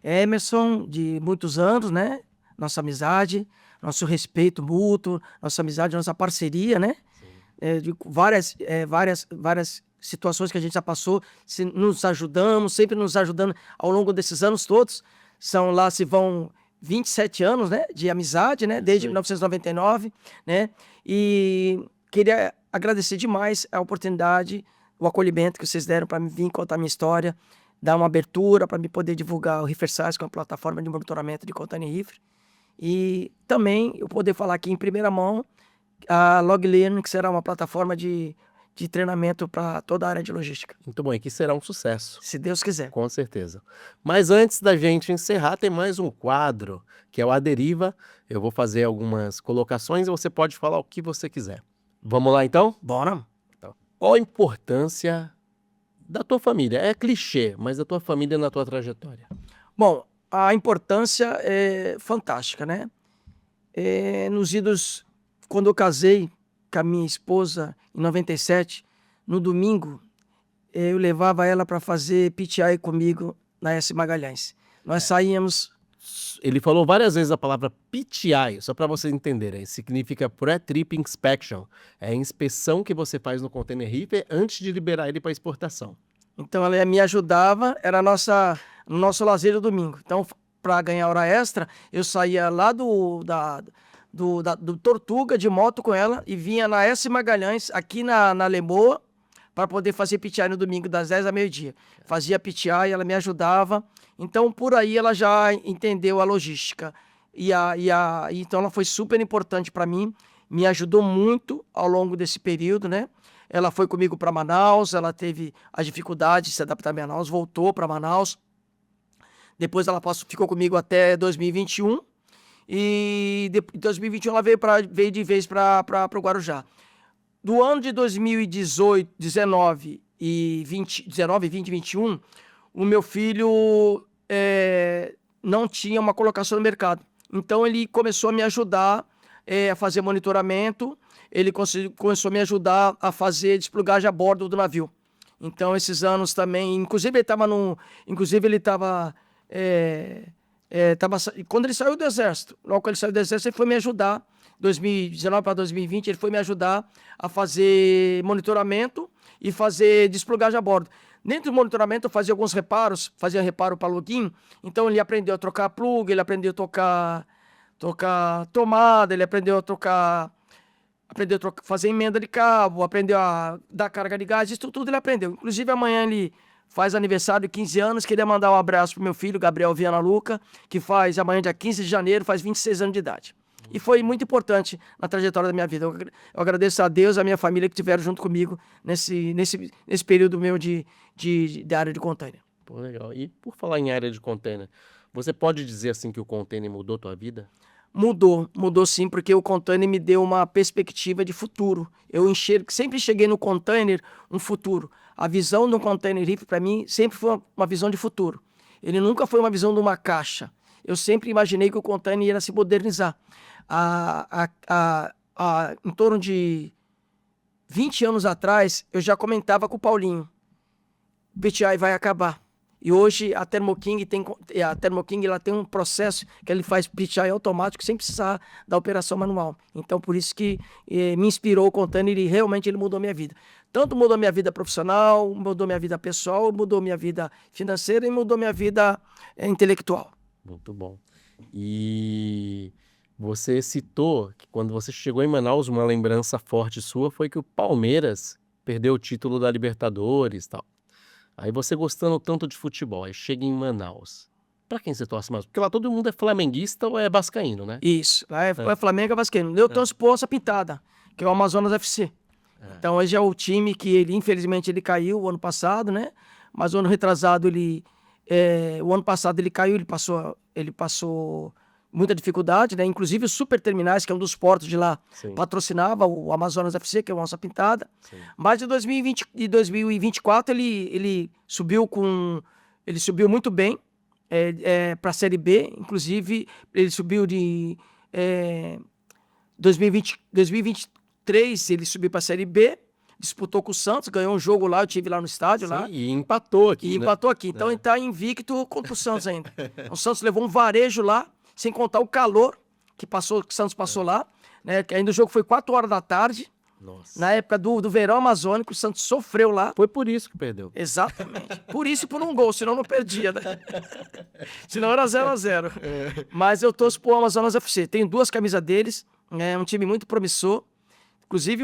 Emerson, de muitos anos, né? Nossa amizade, nosso respeito mútuo, nossa amizade, nossa parceria, né? De várias situações que a gente já passou, nos ajudamos, sempre nos ajudando ao longo desses anos todos. Se vão 27 anos, né, de amizade, né, desde 1999, né, e queria agradecer demais a oportunidade, o acolhimento que vocês deram para me vir contar minha história, dar uma abertura para me poder divulgar o Riversize, que é uma plataforma de monitoramento de container rifle, e também eu poder falar aqui em primeira mão a LogLearn, que será uma plataforma de treinamento para toda a área de logística. Muito bom, e que será um sucesso. Se Deus quiser. Com certeza. Mas antes da gente encerrar, tem mais um quadro, que é o A Deriva. Eu vou fazer algumas colocações e você pode falar o que você quiser. Vamos lá, então? Bora. Então, qual a importância da tua família? É clichê, mas da tua família na tua trajetória. Bom, a importância é fantástica, né? Nos idos, quando eu casei com a minha esposa, em 97, no domingo, eu levava ela para fazer PTI comigo na S. Magalhães. Nós saíamos... Ele falou várias vezes a palavra PTI, só para vocês entenderem. Significa Pre-Trip Inspection. É a inspeção que você faz no container reefer antes de liberar ele para exportação. Então ela me ajudava, era no nosso lazer do domingo. Então, para ganhar hora extra, eu saía lá do Tortuga de moto com ela e vinha na S. Magalhães, aqui na Lemoa, para poder fazer PTI no domingo, das 10 a meio-dia. Fazia PTI, ela me ajudava. Então, por aí, ela já entendeu a logística. Então, ela foi super importante para mim, me ajudou muito ao longo desse período, né? ela foi comigo para Manaus, ela teve a dificuldade de se adaptar a Manaus, voltou para Manaus. Depois ela ficou comigo até 2021. E em 2021 ela veio de vez para o Guarujá. Do ano de 2018, 19 e 20, 21, o meu filho não tinha uma colocação no mercado. Então ele começou a me ajudar a fazer monitoramento, ele começou a me ajudar a fazer desplugagem a bordo do navio. Então esses anos também, inclusive ele estava quando ele saiu do exército, logo que ele saiu do exército, ele foi me ajudar, 2019 para 2020, ele foi me ajudar a fazer monitoramento e fazer desplugagem a bordo. Dentro do monitoramento eu fazia alguns reparos, fazia reparo para login, então ele aprendeu a trocar plug, ele aprendeu a trocar tomada, ele aprendeu a fazer emenda de cabo, aprendeu a dar carga de gás, isso tudo ele aprendeu. Inclusive amanhã ele faz aniversário de 15 anos, queria mandar um abraço pro meu filho, Gabriel Viana Luca, que faz amanhã, dia 15 de janeiro, faz 26 anos de idade. E foi muito importante na trajetória da minha vida. Eu agradeço a Deus e a minha família que estiveram junto comigo nesse período meu de área de container. Pô, legal. E por falar em área de container, você pode dizer assim que o container mudou tua vida? Mudou sim, porque o container me deu uma perspectiva de futuro. Eu sempre cheguei no container um futuro. A visão do container reef, para mim, sempre foi uma visão de futuro. Ele nunca foi uma visão de uma caixa. Eu sempre imaginei que o container ia se modernizar. Em torno de 20 anos atrás, eu já comentava com o Paulinho, o PTI vai acabar. E hoje a Thermo King ela tem um processo que ele faz PTI automático sem precisar da operação manual. Então por isso que me inspirou o container e realmente ele mudou minha vida. Tanto mudou minha vida profissional, mudou minha vida pessoal, mudou minha vida financeira e mudou minha vida intelectual. Muito bom. E você citou que quando você chegou em Manaus, uma lembrança forte sua foi que o Palmeiras perdeu o título da Libertadores e tal. Aí você gostando tanto de futebol, aí chega em Manaus. Pra quem você torce mais? Porque lá todo mundo é flamenguista ou é vascaíno, né? Isso, lá é Flamengo e Vascaíno. Eu torço por Onça Pintada, que é o Amazonas FC. Então hoje é o time que infelizmente ele caiu o ano passado, né? Mas o ano retrasado o ano passado ele caiu, ele passou muita dificuldade, né? Inclusive os Super Terminais, que é um dos portos de lá, Sim. patrocinava o Amazonas FC, que é o Onça Pintada. Sim. Mas em 2024 ele subiu muito bem para a Série B. Inclusive ele subiu de 2023 ele subiu para a Série B, disputou com o Santos, ganhou um jogo lá, eu estive lá no estádio. Sim, lá. E empatou aqui. Então ele está invicto contra o Santos ainda. O Santos levou um varejo lá, sem contar o calor que o Santos passou lá, né? Que ainda o jogo foi 4 horas da tarde. Nossa. Na época do verão amazônico, o Santos sofreu lá. Foi por isso que perdeu. Exatamente. Por isso e por um gol, senão não perdia, né? Senão era 0-0. Mas eu torço pro Amazonas FC. Tenho 2 camisas deles, é um time muito promissor. Inclusive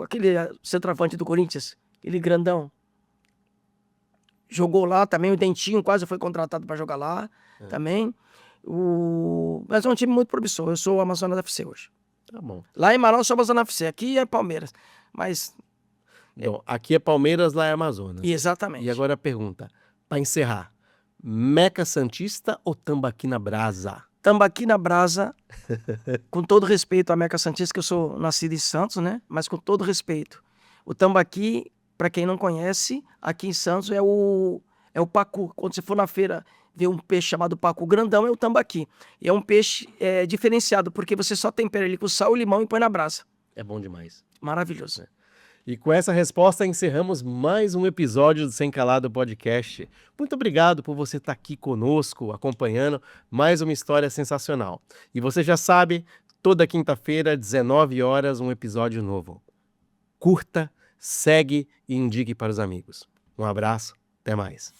aquele centroavante do Corinthians, aquele grandão, jogou lá também, o Dentinho quase foi contratado para jogar lá também. Mas é um time muito promissor. Eu sou o Amazonas FC hoje. Tá bom. Lá em Manaus eu sou o Amazonas FC, aqui é Palmeiras. Mas. Então, aqui é Palmeiras, lá é Amazonas. Exatamente. E agora a pergunta, para encerrar: Meca Santista ou Tambaqui na Brasa? Tambaqui na Brasa, com todo respeito à Meca Santista, que eu sou nascido em Santos, né? Mas com todo respeito. O tambaqui, para quem não conhece, aqui em Santos é o pacu. Quando você for na feira ver um peixe chamado pacu grandão, é o tambaqui. E é um peixe diferenciado, porque você só tempera ele com sal e limão e põe na brasa. É bom demais. Maravilhoso. E com essa resposta encerramos mais um episódio do Sem Calado Podcast. Muito obrigado por você estar aqui conosco, acompanhando mais uma história sensacional. E você já sabe, toda quinta-feira, 19 horas, um episódio novo. Curta, segue e indique para os amigos. Um abraço, até mais.